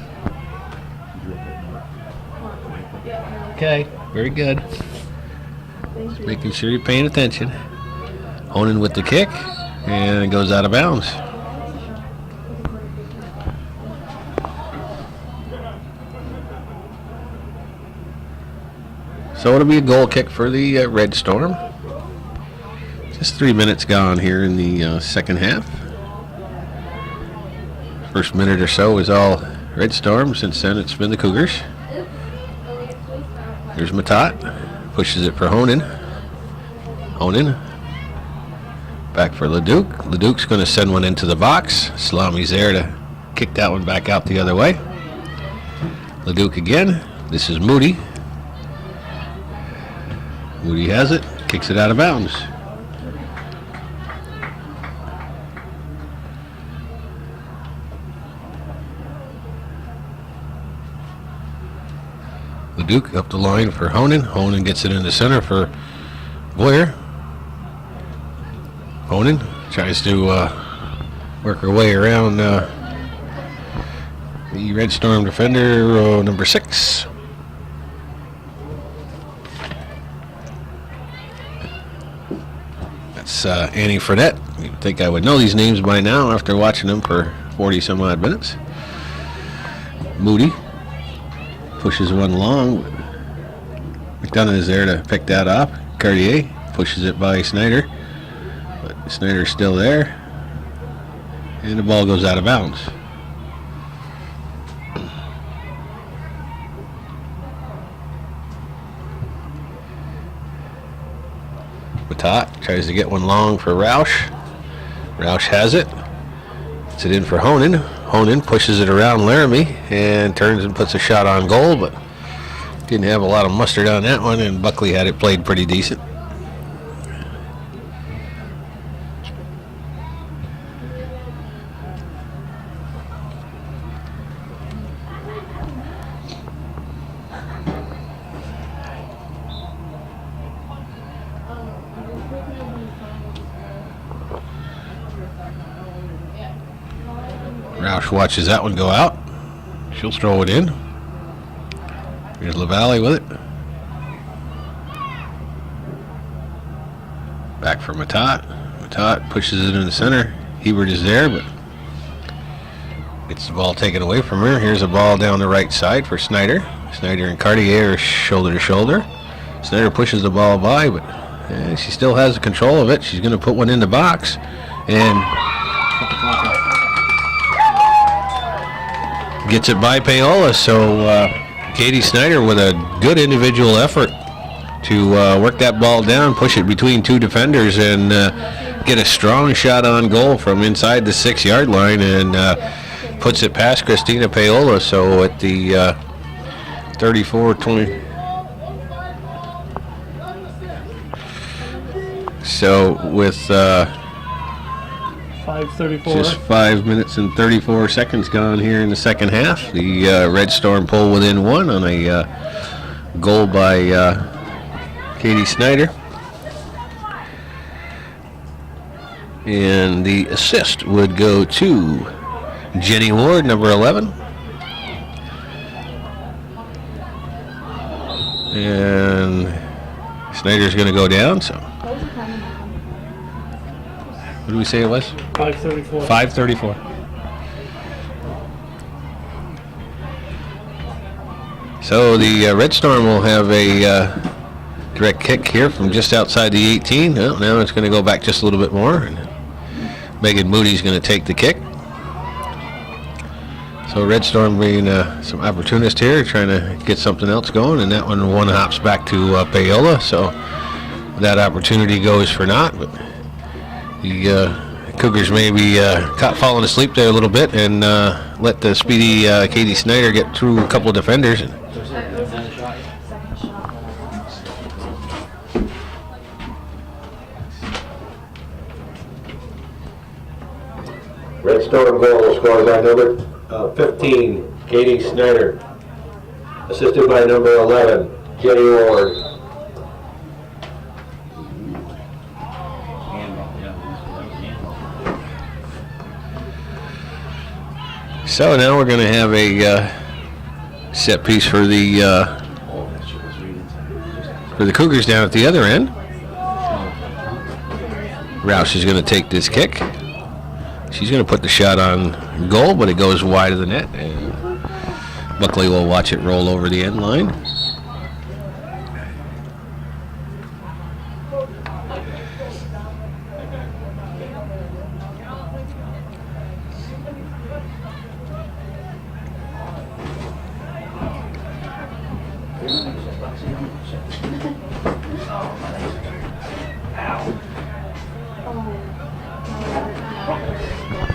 Okay, very good. Making sure you're paying attention. Honing with the kick, and it goes out of bounds. So it'll be a goal kick for the Red Storm. Just 3 minutes gone here in the second half. First minute or so is all Red Storm. Since then, it's been the Cougars. Here's Matat. Pushes it for Honan. Honan. Back for Leduc. Leduc's going to send one into the box. Salami's there to kick that one back out the other way. Leduc again. This is Moody. Moody has it. Kicks it out of bounds. Leduc up the line for Honan. Honan gets it in the center for Boyer. Honan tries to work her way around the Red Storm defender, number 6. That's Annie Fredette. You'd think I would know these names by now after watching them for 40 some odd minutes. Moody pushes one long. McDonough is there to pick that up. Cartier pushes it by Snyder. But Snyder's still there. And the ball goes out of bounds. Matat tries to get one long for Roush. Roush has it. Puts it in for Honan. Honan pushes it around Laramie and turns and puts a shot on goal, but didn't have a lot of mustard on that one, and Buckley had it played pretty decent. Roush watches that one go out. She'll throw it in. Here's LaValle with it. Back for Matat. Matat pushes it in the center. Hebert is there, but gets the ball taken away from her. Here's a ball down the right side for Snyder. Snyder and Cartier are shoulder to shoulder. Snyder pushes the ball by, but she still has the control of it. She's going to put one in the box. And gets it by Paola, so Katie Snyder with a good individual effort to work that ball down, push it between two defenders, and get a strong shot on goal from inside the 6-yard line, and puts it past Christina Paola. So at the 34-20. So with 5:34. just 5 minutes and 34 seconds gone here in the second half, the Red Storm pull within one on a goal by Katie Snyder. And the assist would go to Jenny Ward, number 11. And Snyder's going to go down, so. What did we say it was? 5:34. 5:34. So the Red Storm will have a direct kick here from just outside the 18. Well, now it's going to go back just a little bit more. And Megan Moody's going to take the kick. So Red Storm being some opportunist here, trying to get something else going, and that one hops back to Paola. So that opportunity goes for naught. But the Cougars may be caught falling asleep there a little bit and let the speedy Katie Snyder get through a couple of defenders. Red Storm goal scores by number 15, Katie Snyder, assisted by number 11, Jenny Ward. So now we're going to have a set piece for the for the Cougars down at the other end. Roush is going to take this kick. She's going to put the shot on goal, but it goes wide of the net, and Buckley will watch it roll over the end line.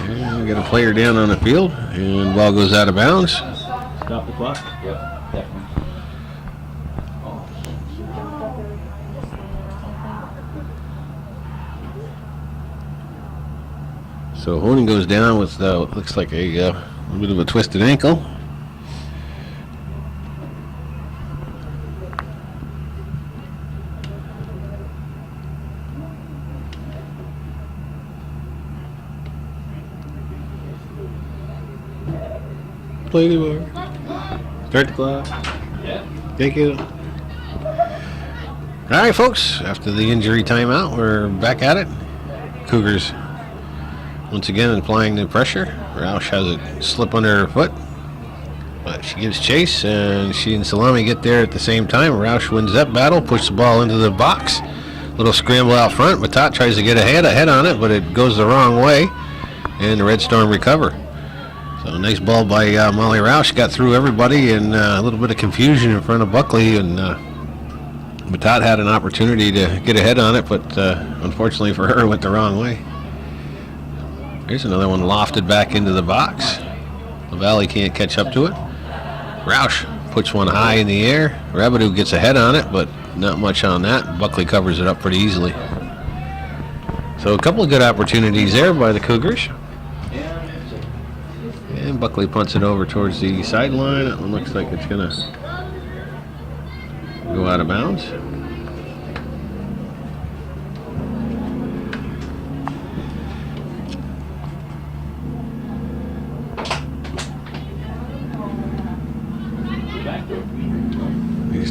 And we got a player down on the field, and ball goes out of bounds. Stop the clock. Yep, definitely. So Honing goes down with what looks like a little bit of a twisted ankle. Play the ball. Start the clock. Yeah. Take it. All right, folks. After the injury timeout, we're back at it. Cougars once again applying the pressure. Roush has a slip under her foot, but she gives chase, and she and Salami get there at the same time. Roush wins that battle, pushes the ball into the box. Little scramble out front. Matat tries to get ahead on it, but it goes the wrong way, and the Red Storm recover. So a nice ball by Molly Roush, got through everybody, and a little bit of confusion in front of Buckley, and Matat had an opportunity to get ahead on it, but unfortunately for her, it went the wrong way. Here's another one lofted back into the box. LaValle can't catch up to it. Roush puts one high in the air. Rabidou gets ahead on it, but not much on that. Buckley covers it up pretty easily. So a couple of good opportunities there by the Cougars. And Buckley punts it over towards the sideline. That one looks like it's going to go out of bounds.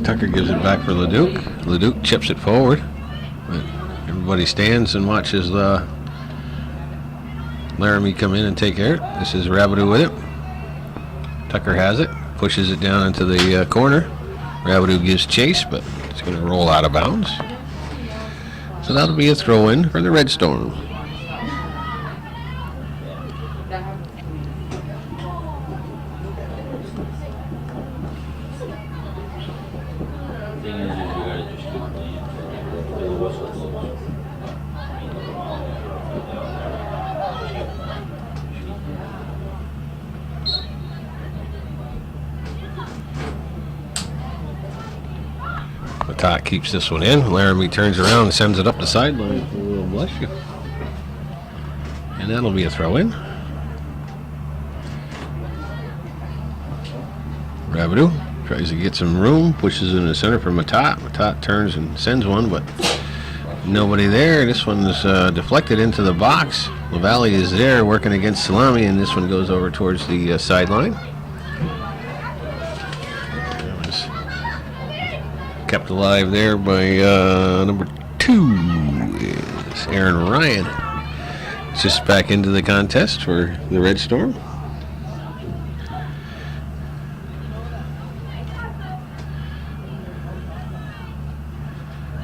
Tucker gives it back for Leduc. Leduc chips it forward. But everybody stands and watches Laramie come in and take care of it. This is Rabidou with it. Tucker has it. Pushes it down into the corner. Rabidou gives chase, but it's going to roll out of bounds. So that'll be a throw-in for the Red Storm. Matat keeps this one in. Laramie turns around and sends it up the sideline. Oh, bless you. And that'll be a throw-in. Rabidou tries to get some room, pushes in the center for Matat. Matat turns and sends one, but nobody there. This one's deflected into the box. LaValle is there working against Salami, and this one goes over towards the sideline. Kept alive there by number 2 is Aaron Ryan. It's just back into the contest for the Red Storm.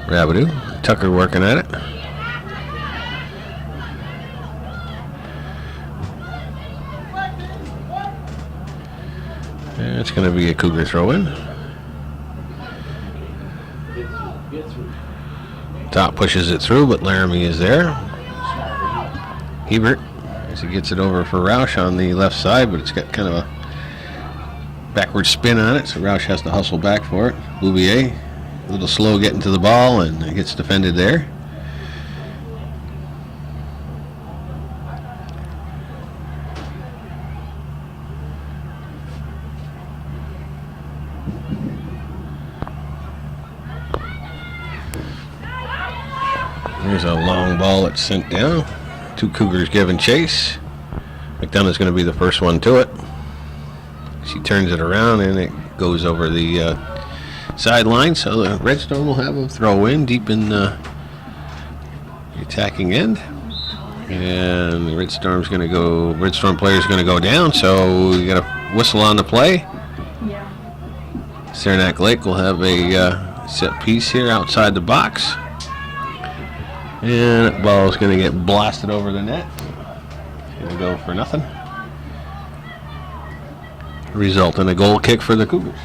Rabidou, Tucker working at it. And it's going to be a Cougar throw-in. Top pushes it through, but Laramie is there. Hebert, as he gets it over for Roush on the left side, but it's got kind of a backward spin on it, so Roush has to hustle back for it. Bouvier, a little slow getting to the ball, and it gets defended there. There's a long ball that's sent down. 2 Cougars giving chase. McDonough's going to be the first one to it. She turns it around and it goes over the sideline, so the Red Storm will have a throw in deep in the attacking end. And the Red Storm player's going to go down, so we got a whistle on the play. Saranac Lake will have a set piece here outside the box. And that ball is going to get blasted over the net. It's going to go for nothing. Result in a goal kick for the Cougars.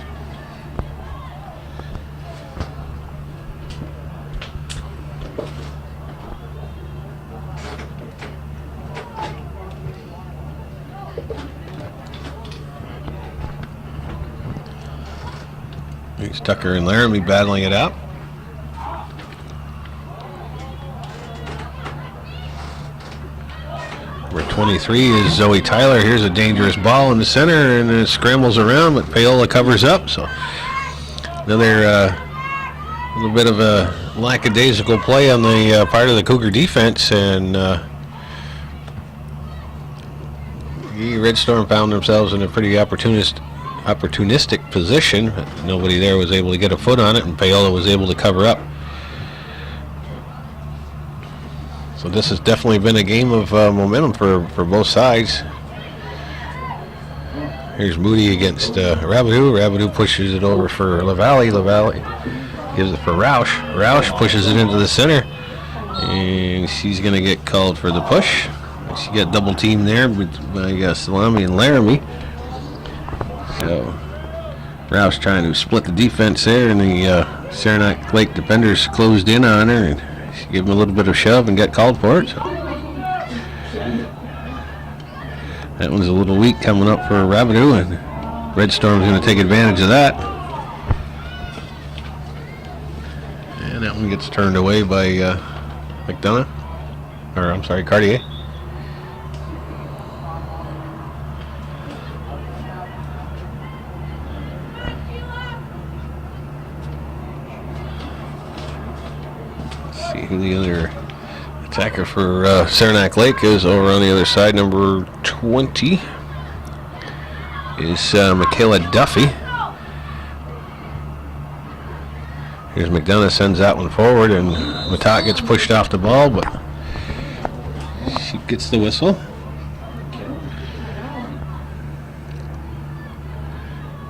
Here's Tucker and Laramie battling it out. Number 23 is Zoe Tyler. Here's a dangerous ball in the center, and it scrambles around, but Paola covers up. So another little bit of a lackadaisical play on the part of the Cougar defense, and the Red Storm found themselves in a pretty opportunistic position. Nobody there was able to get a foot on it, and Paola was able to cover up. So this has definitely been a game of momentum for both sides. Here's Moody against Rabideau. Rabideau pushes it over for LaValle. LaValle gives it for Roush. Roush pushes it into the center, and she's going to get called for the push. She got double teamed there by Salami and Laramie. So Roush trying to split the defense there, and the Saranac Lake defenders closed in on her, and she gave him a little bit of shove and got called for it. So that one's a little weak coming up for Rabideau, and Red Storm's going to take advantage of that. And that one gets turned away by McDonough, or I'm sorry, Cartier. Who the other attacker for Saranac Lake is over on the other side. Number 20 is Michaela Duffy. Here's McDonough, sends that one forward, and Matat gets pushed off the ball, but she gets the whistle.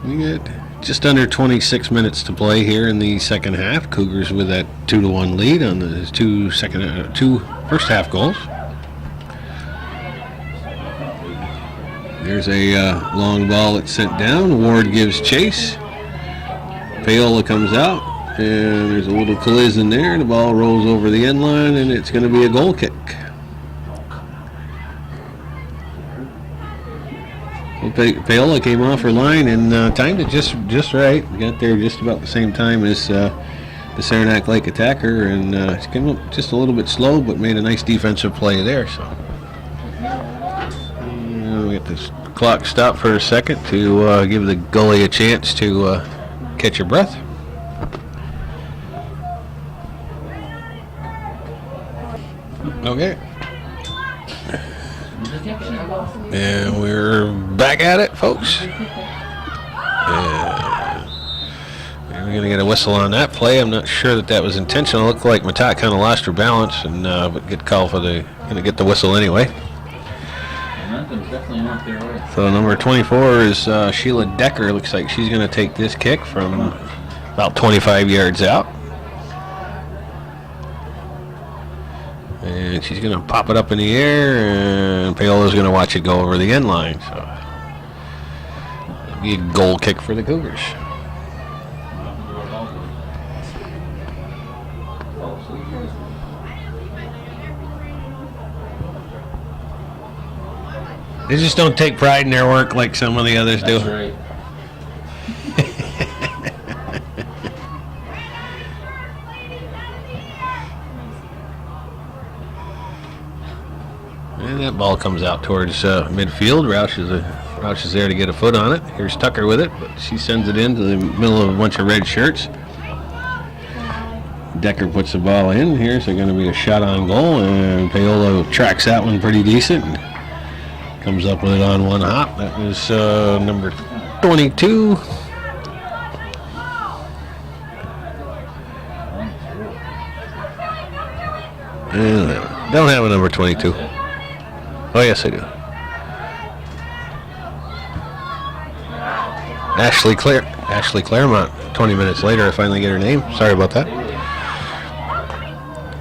We get just under 26 minutes to play here in the second half. Cougars with that 2-1 lead on the two first half goals. There's a long ball that's sent down. Ward gives chase. Paola comes out, and there's a little collision there. The ball rolls over the end line, and it's going to be a goal kick. Paola came off her line and timed it just right. Got there just about the same time as the Saranac Lake attacker, and she came up just a little bit slow, but made a nice defensive play there. So we get this clock stopped for a second to give the goalie a chance to catch her breath. Okay. And we're back at it, folks. And we're going to get a whistle on that play. I'm not sure that was intentional. It looked like Matat kind of lost her balance, and but get called for going to get the whistle anyway. So number 24 is Sheila Decker. Looks like she's going to take this kick from about 25 yards out. And she's going to pop it up in the air, and Paola's going to watch it go over the end line. So it'll be a goal kick for the Cougars. They just don't take pride in their work like some of the others do. That's right. And that ball comes out towards midfield. Roush is there to get a foot on it. Here's Tucker with it, but she sends it into the middle of a bunch of red shirts. Decker puts the ball in. Here's going to be a shot on goal, and Paola tracks that one pretty decent. Comes up with it on one hop. That was number 22. Don't have a number 22. Oh, yes, I do. Ashley Claremont. 20 minutes later, I finally get her name. Sorry about that.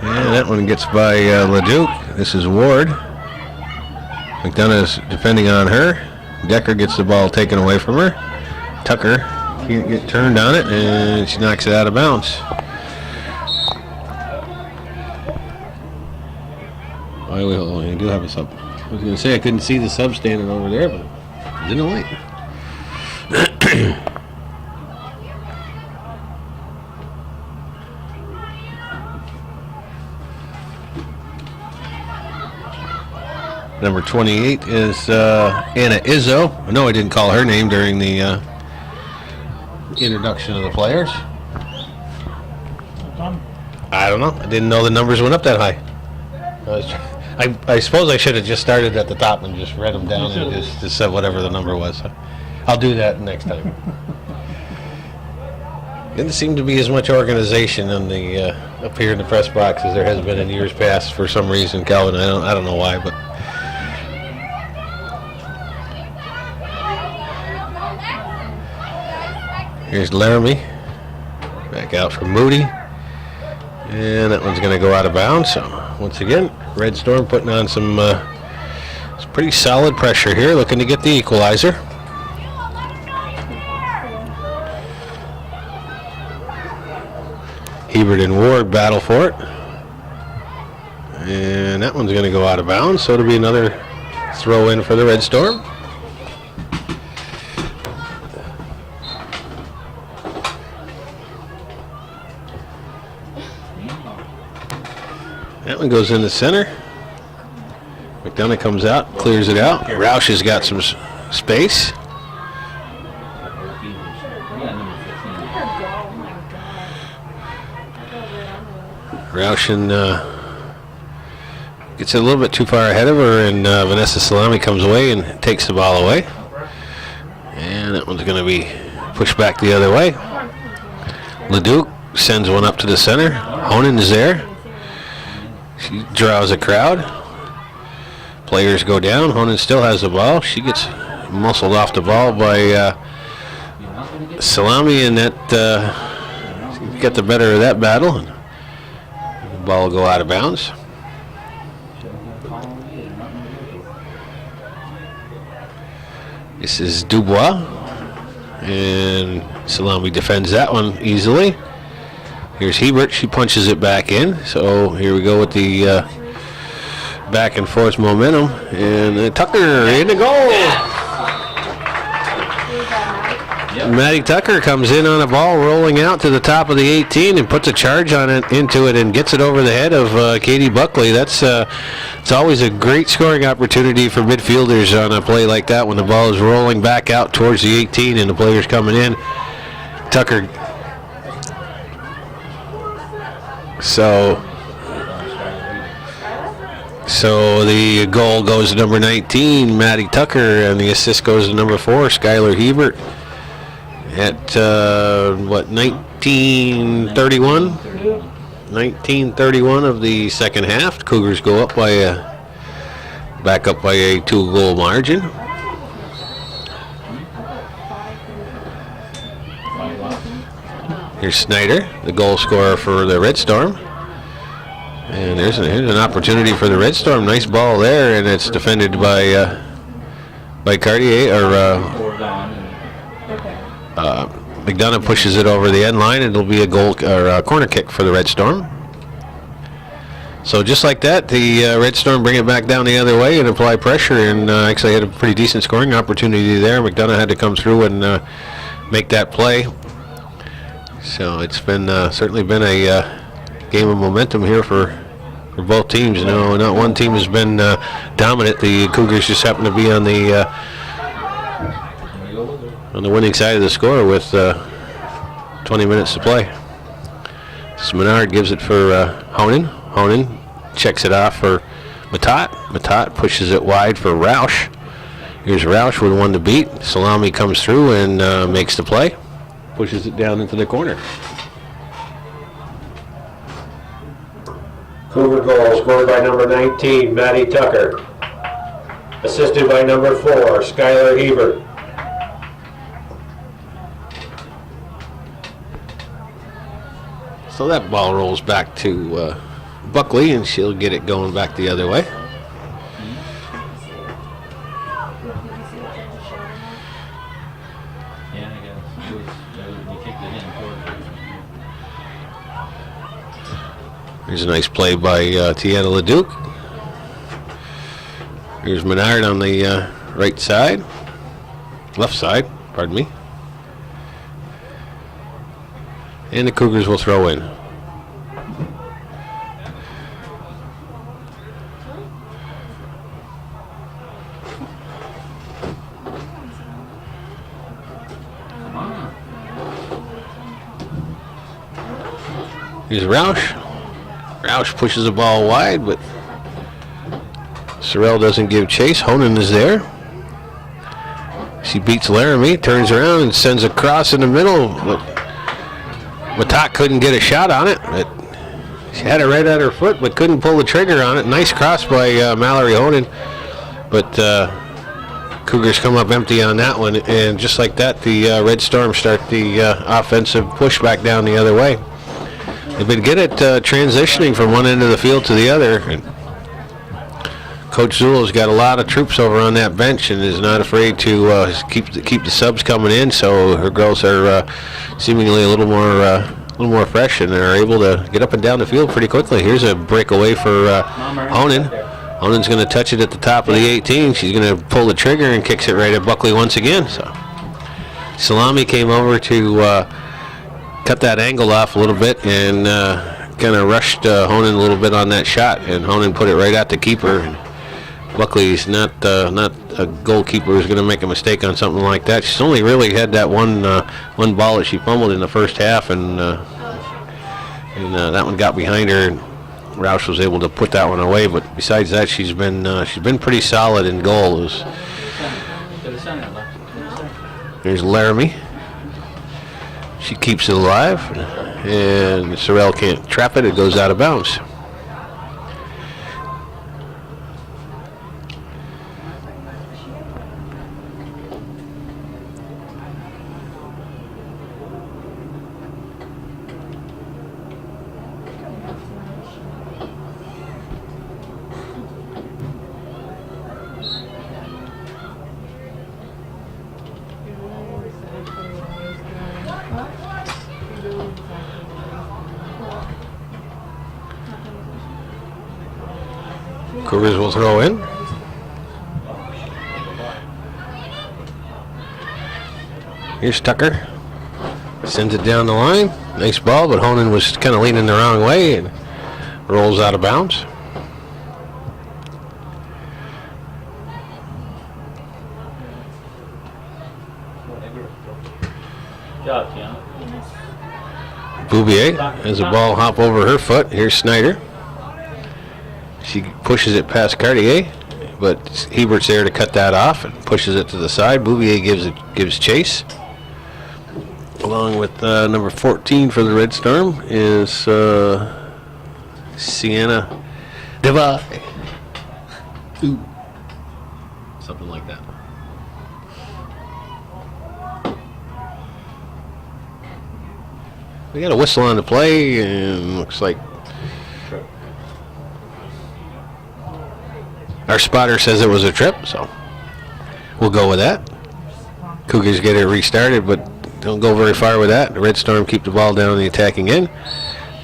And that one gets by Leduc. This is Ward. McDonough's defending on her. Decker gets the ball taken away from her. Tucker can't get turned on it, and she knocks it out of bounds. We do have a sub. I was going to say I couldn't see the sub standing over there, but it's in the light. Number 28 is Anna Izzo. No, I didn't call her name during the introduction of the players. I don't know. I didn't know the numbers went up that high. I suppose I should have just started at the top and just read them down and just said whatever the number was. I'll do that next time. Didn't seem to be as much organization in the up here in the press box as there has been in years past for some reason, Calvin. I don't know why, but. Here's Laramie. Back out for Moody. And that one's going to go out of bounds. So, once again, Red Storm putting on some pretty solid pressure here, looking to get the equalizer. Hebert and Ward battle for it. And that one's going to go out of bounds, so it'll be another throw in for the Red Storm. That one goes in the center. McDonough comes out, clears it out. Roush has got some space. Roush gets it a little bit too far ahead of her, and Vanessa Salami comes away and takes the ball away. And that one's going to be pushed back the other way. Leduc sends one up to the center. Honan is there. She draws a crowd. Players go down. Honan still has the ball. She gets muscled off the ball by Salami, and that got the better of that battle. And the ball will go out of bounds. This is Dubois, and Salami defends that one easily. Here's Hebert. She punches it back in. So here we go with the back and forth momentum. And Tucker in the goal. Maddie Tucker comes in on a ball rolling out to the top of the 18 and puts a charge on it into it and gets it over the head of Katie Buckley. That's it's always a great scoring opportunity for midfielders on a play like that when the ball is rolling back out towards the 18 and the player's coming in. Tucker. So the goal goes to number 19, Maddie Tucker, and the assist goes to number 4, Skylar Hebert. At 19:31? 19:31 of the second half. The Cougars go up back up by a 2-goal margin. Here's Snyder, the goal scorer for the Red Storm. And here's an opportunity for the Red Storm. Nice ball there, and it's defended by Cartier, McDonough pushes it over the end line, and it'll be a goal or a corner kick for the Red Storm. So just like that, the Red Storm bring it back down the other way and apply pressure, and actually had a pretty decent scoring opportunity there. McDonough had to come through and make that play. So it's been certainly been a game of momentum here for both teams. You know, not one team has been dominant. The Cougars just happen to be on the winning side of the score with 20 minutes to play. Menard gives it for Honan. Honan checks it off for Matat. Matat pushes it wide for Roush. Here's Roush with one to beat. Salami comes through and makes the play. Pushes it down into the corner. Cougar goal scored by number 19, Maddie Tucker. Assisted by number 4, Skylar Hebert. So that ball rolls back to Buckley, and she'll get it going back the other way. Yeah, I guess. You kicked it in towards it. Here's a nice play by Tiana Leduc. Here's Menard on the right side. Left side, pardon me. And the Cougars will throw in. Here's Roush. Roush pushes the ball wide, but Sorrell doesn't give chase. Honan is there. She beats Laramie, turns around and sends a cross in the middle. Matat couldn't get a shot on it. She had it right at her foot, but couldn't pull the trigger on it. Nice cross by Mallory Honan. But Cougars come up empty on that one. And just like that, the Red Storm start the offensive push back down the other way. They've been good at transitioning from one end of the field to the other. And Coach Zula's got a lot of troops over on that bench and is not afraid to keep the subs coming in. So her girls are seemingly a little more fresh, and they're able to get up and down the field pretty quickly. Here's a breakaway for Honan. Honan's going to touch it at the top of the 18. She's going to pull the trigger and kicks it right at Buckley once again. So Salami came over to cut that angle off a little bit and kind of rushed Honan a little bit on that shot, and Honan put it right at the keeper. And Buckley's not a goalkeeper who's going to make a mistake on something like that. She's only really had that one ball that she fumbled in the first half, and that one got behind her, and Roush was able to put that one away. But besides that, she's been pretty solid in goals. There's Laramie. She keeps it alive, and Sorrell can't trap it. It goes out of bounds. Cougars will throw in. Here's Tucker. Sends it down the line. Nice ball, but Honan was kind of leaning the wrong way and rolls out of bounds. Bouvier has a ball hop over her foot. Here's Snyder. She pushes it past Cartier, but Hebert's there to cut that off and pushes it to the side. Bouvier gives chase. Along with number 14 for the Red Storm is Sienna Deva. Ooh. Something like that. We got a whistle on the play, and looks like our spotter says it was a trip, so we'll go with that. Cougars get it restarted, but don't go very far with that. The Red Storm keep the ball down in the attacking end,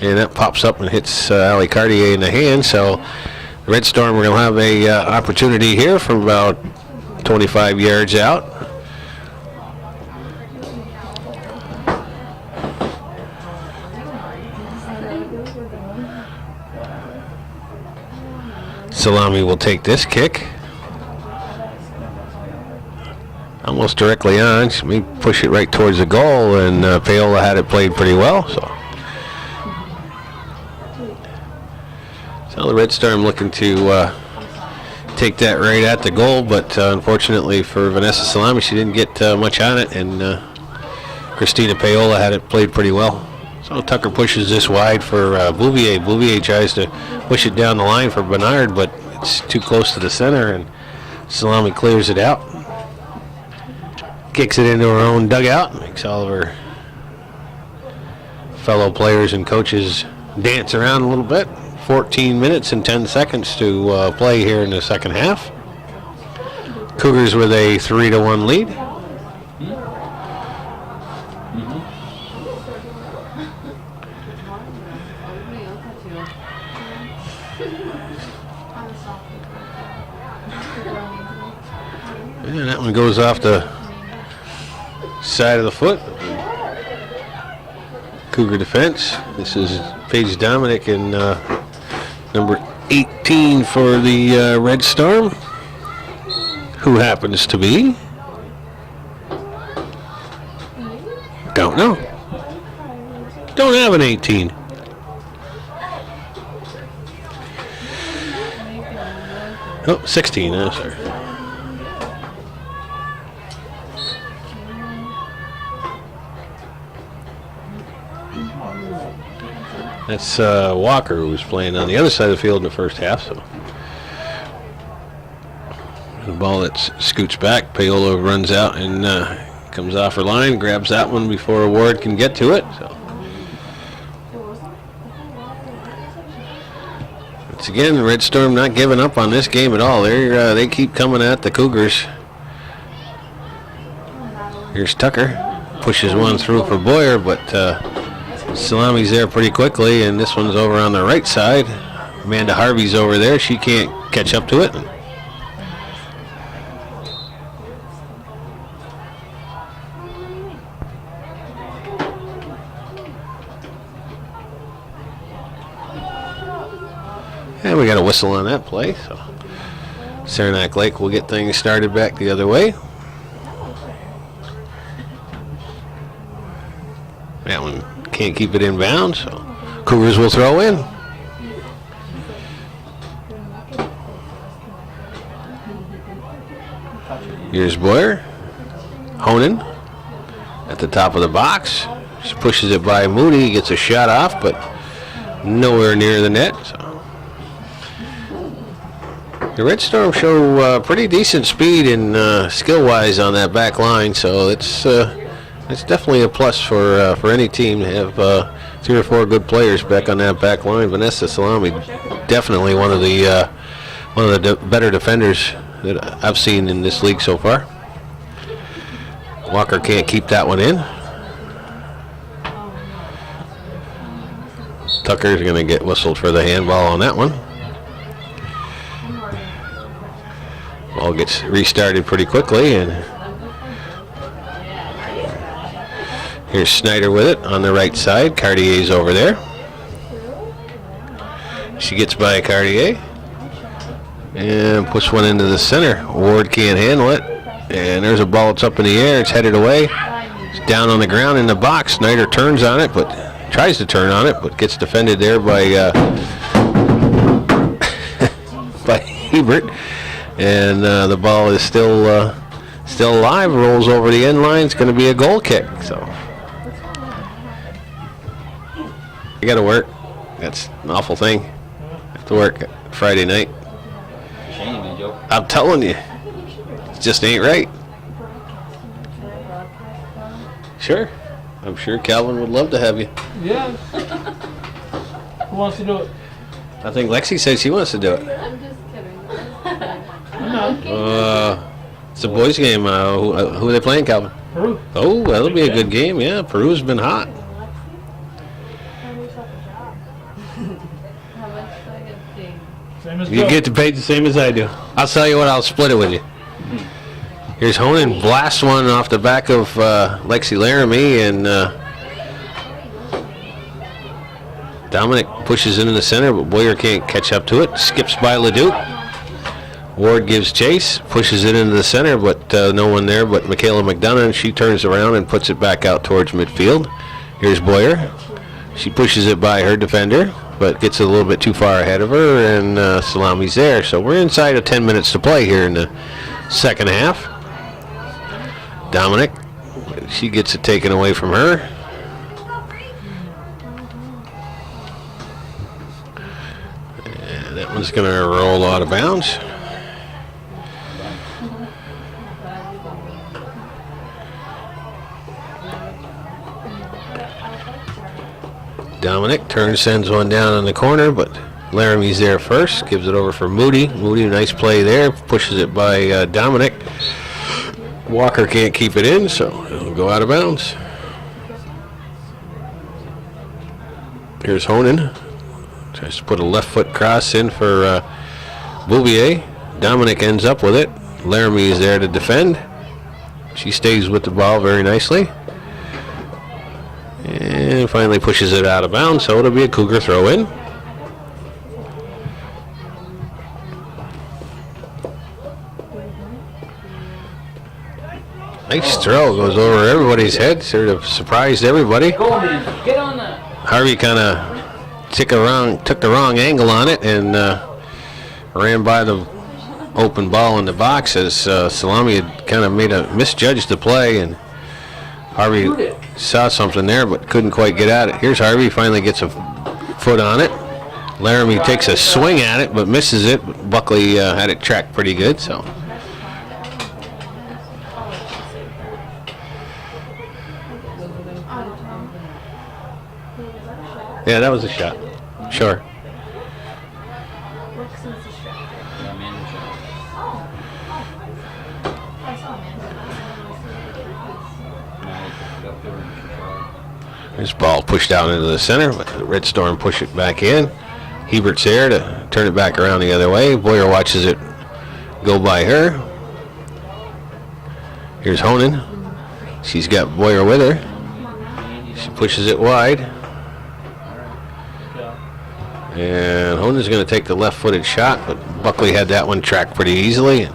and that pops up and hits Ali Cartier in the hand. So the Red Storm, we're going to have a opportunity here from about 25 yards out. Salami will take this kick. Almost directly on. She may push it right towards the goal, and Paola had it played pretty well. So the Red Storm looking to take that right at the goal, but unfortunately for Vanessa Salami, she didn't get much on it, and Christina Paola had it played pretty well. So Tucker pushes this wide for Bouvier. Bouvier tries to push it down the line for Bernard, but it's too close to the center, and Salami clears it out. Kicks it into her own dugout. Makes all of her fellow players and coaches dance around a little bit. 14 minutes and 10 seconds to play here in the second half. Cougars with a 3-1 lead. And that one goes off the side of the foot. Cougar defense. This is Paige Dominic and number 18 for the Red Storm, who happens to be, don't know. Don't have an 18. Oh, 16, that's her. That's Walker, who was playing on the other side of the field in the first half. So the ball that scoots back, Paola runs out and comes off her line, grabs that one before Ward can get to it. So once again, the Red Storm not giving up on this game at all. They keep coming at the Cougars. Here's Tucker, pushes one through for Boyer, but Salami's there pretty quickly, and this one's over on the right side. Amanda Harvey's over there. She can't catch up to it. And we got a whistle on that play, so Saranac Lake will get things started back the other way. That one can't keep it in bounds, so Cougars will throw in. Here's Boyer. Honan at the top of the box. She pushes it by Moody, gets a shot off, but nowhere near the net. So the Red Storm show pretty decent speed and skill-wise on that back line, so it's definitely a plus for any team to have 3 or 4 good players back on that back line. Vanessa Salami, definitely one of the better defenders that I've seen in this league so far. Walker can't keep that one in. Tucker's going to get whistled for the handball on that one. Ball gets restarted pretty quickly, and here's Snyder with it on the right side. Cartier's over there. She gets by Cartier and puts one into the center. Ward can't handle it, and there's a ball that's up in the air. It's headed away. It's down on the ground in the box. Snyder turns on it, but tries to turn on it, but gets defended there by by Hebert, and the ball is still alive. Rolls over the end line. It's going to be a goal kick. So you got to work. That's an awful thing. Have to work Friday night. Shame, man, Joe. I'm telling you, it just ain't right. Sure. I'm sure Calvin would love to have you. Yeah. Who wants to do it? I think Lexi said she wants to do it. I'm just kidding. I'm not. It's a boys' game. Who are they playing, Calvin? Peru. Oh, that'll be a good game. Yeah, Peru's been hot. How much do I get paid? Same as You Joe. get paid the same as I do. I'll tell you what, I'll split it with you. Here's Honan, blasts one off the back of Lexi Laramie, and Dominic pushes it in the center, but Boyer can't catch up to it. Skips by Leduc. Ward gives chase, pushes it into the center, but no one there but Michaela McDonough, and she turns around and puts it back out towards midfield. Here's Boyer. She pushes it by her defender, but gets a little bit too far ahead of her, and Salami's there. So we're inside of 10 minutes to play here in the second half. Dominic, she gets it taken away from her. And that one's going to roll out of bounds. Dominic turns, sends one down in the corner, but Laramie's there first. Gives it over for Moody. Moody, nice play there. Pushes it by Dominic. Walker can't keep it in, so it'll go out of bounds. Here's Honan. Tries to put a left foot cross in for Bouvier. Dominic ends up with it. Laramie is there to defend. She stays with the ball very nicely. And finally pushes it out of bounds, so it'll be a Cougar throw in. Nice throw, goes over everybody's head, sort of surprised everybody. Go, man. Get on that. Harvey kind of took the wrong angle on it and ran by the open ball in the box as Salami had kind of misjudged the play, and Harvey saw something there but couldn't quite get at it. Here's Harvey, finally gets a foot on it. Laramie takes a swing at it but misses it. Buckley had it tracked pretty good, so. Yeah, that was a shot. Sure. This ball pushed out into the center, but the Red Storm push it back in. Hebert's there to turn it back around the other way. Boyer watches it go by her. Here's Honan. She's got Boyer with her. She pushes it wide. And Honan's going to take the left-footed shot, but Buckley had that one tracked pretty easily.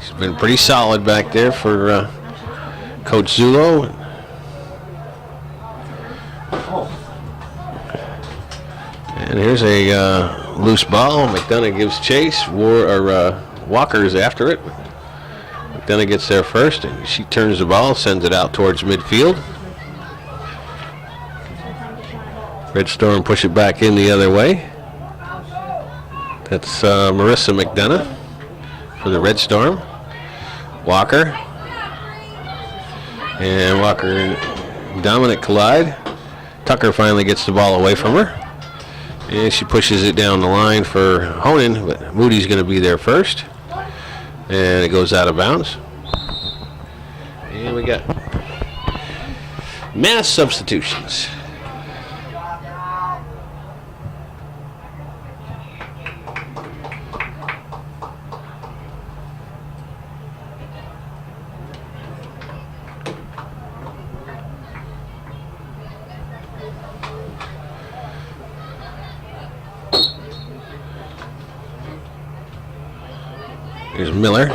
She's been pretty solid back there for Coach Zulo. And here's a loose ball. McDonough gives chase. Walker's after it. McDonough gets there first, and she turns the ball, sends it out towards midfield. Red Storm push it back in the other way. That's Marissa McDonough for the Red Storm. Walker. And Walker and Dominic collide. Tucker finally gets the ball away from her. And she pushes it down the line for Honan, but Moody's going to be there first. And it goes out of bounds. And we got mass substitutions. Here's Miller.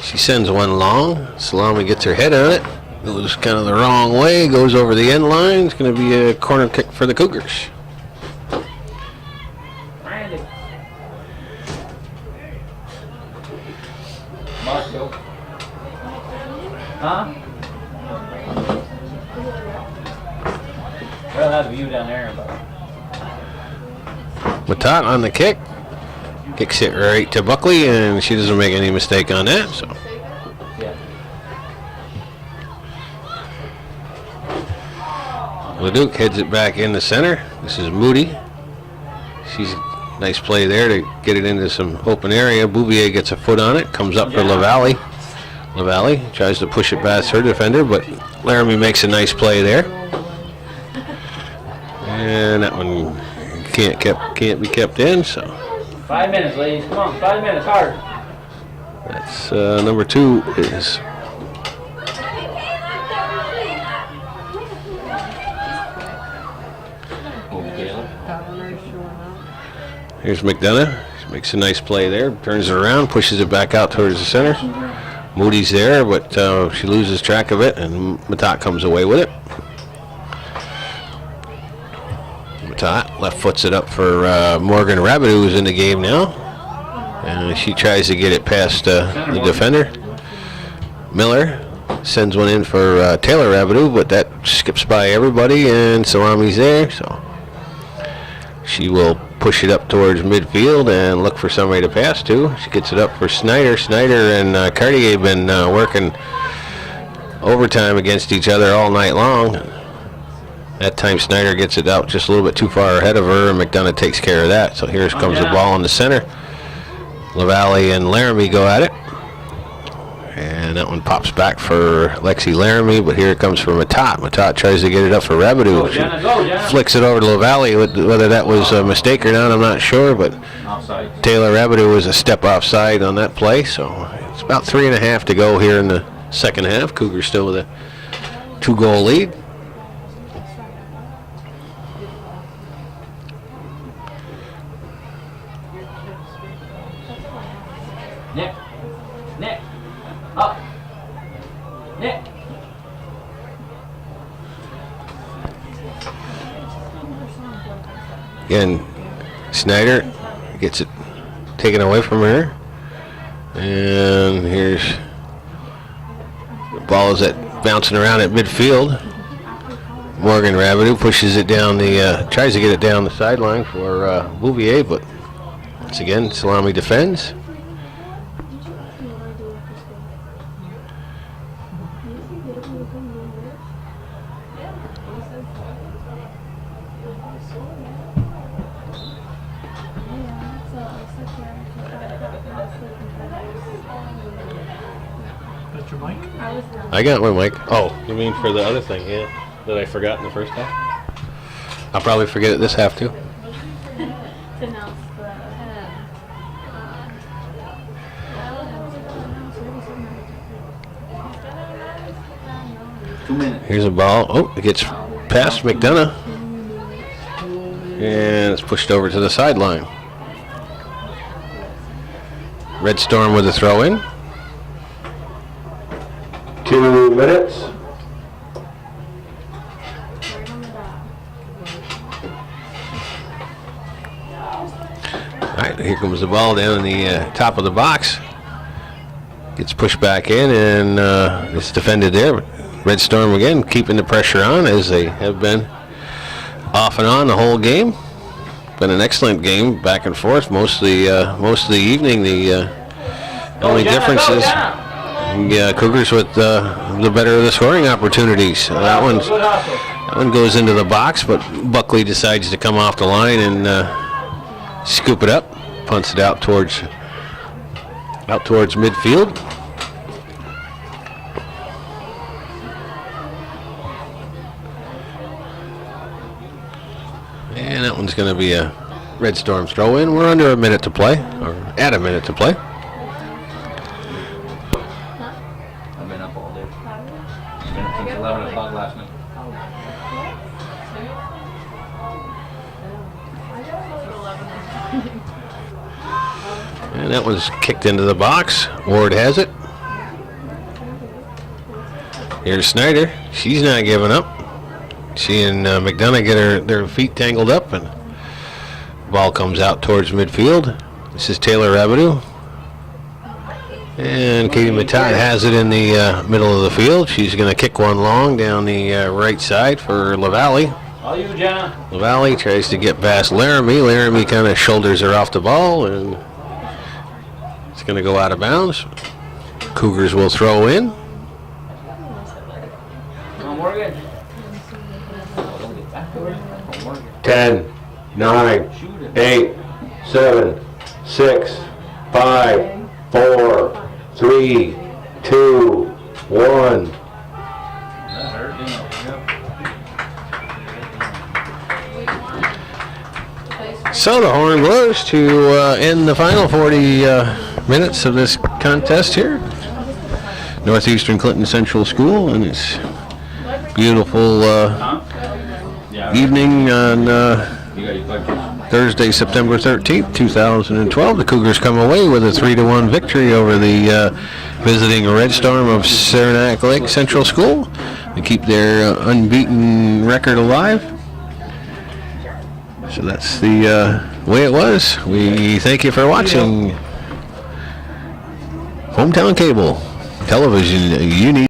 She sends one long. Salami gets her head on it. Goes kind of the wrong way. Goes over the end line. It's going to be a corner kick for the Cougars. Randy. Marco. Huh? Well, that's a view down there, but. Matat on the kick. Kicks it right to Buckley, and she doesn't make any mistake on that. So. Yeah. Leduc heads it back in the center. This is Moody. She's nice play there to get it into some open area. Bouvier gets a foot on it, comes up for LaValle. LaValle tries to push it past her defender, but Laramie makes a nice play there. And that one can't be kept in, so. 5 minutes, ladies. Come on, 5 minutes, hard. That's number 2 is. Here's McDonough. She makes a nice play there. Turns it around, pushes it back out towards the center. Moody's there, but she loses track of it, and Matat comes away with it. Matat left foots it up for Morgan Rabbit, who's in the game now. And she tries to get it past the defender. Miller sends one in for Taylor Rabideau, but that skips by everybody, and Salami's there, so she will push it up towards midfield and look for somebody to pass to. She gets it up for Snyder. Snyder and Cartier have been working overtime against each other all night long. That time Snyder gets it out just a little bit too far ahead of her, and McDonough takes care of that. So here comes the ball in the center. LaValle and Laramie go at it. And that one pops back for Lexi Laramie, but here it comes for Matat. Matat tries to get it up for Rabideau. Go, Jenna, go, Jenna. Flicks it over to LaValle. Whether that was a mistake or not, I'm not sure, but Offside. Taylor Rabideau was a step offside on that play, so it's about 3.5 to go here in the second half. Cougars still with a 2-goal lead. Nick. Nick. Up. Nick. Again, Snyder gets it taken away from her. And here's the ball is bouncing around at midfield. Morgan Rabideau pushes it down tries to get it down the sideline for Bouvier, but once again, Salami defends. That's your mic? I got my mic. Oh, you mean for the other thing, yeah, that I forgot in the first half? I'll probably forget it this half too. To announce the 2 minutes. Here's a ball. Oh, it gets past McDonough. And it's pushed over to the sideline. Red Storm with a throw in. 2 minutes. All right, here comes the ball down in the top of the box. Gets pushed back in, and it's defended there. Red Storm again keeping the pressure on, as they have been off and on the whole game. Been an excellent game, back and forth most of the evening. The only difference is the Cougars with the better of the scoring opportunities. That one goes into the box, but Buckley decides to come off the line and scoop it up, punts it out towards midfield. And that one's going to be a Red Storm throw in. We're under a minute to play, or at a minute to play. I've been up all day. It's been up since 11 o'clock last night. And that one's kicked into the box. Ward has it. Here's Snyder. She's not giving up. She and McDonough get their feet tangled up, and the ball comes out towards midfield. This is Taylor Rabideau. And Katie Matat has it in the middle of the field. She's going to kick one long down the right side for LaValle. All you, Jenna. LaValle tries to get past Laramie. Laramie kind of shoulders her off the ball, and it's going to go out of bounds. Cougars will throw in. Come on, Morgan. Don't get back to her. Come on, Morgan. 10, 9, 8, 7, 6, 5, 4, 3, 2, 1. That hurt, didn't it? Yep. So the horn blows to end the final 40 minutes of this contest here. Northeastern Clinton Central School, and it's beautiful evening on You got your clutches. Thursday, September 13th, 2012. The Cougars come away with a 3-1 victory over the visiting Red Storm of Saranac Lake Central School. They keep their unbeaten record alive. So that's the way it was. We thank you for watching Hometown Cable Television. You need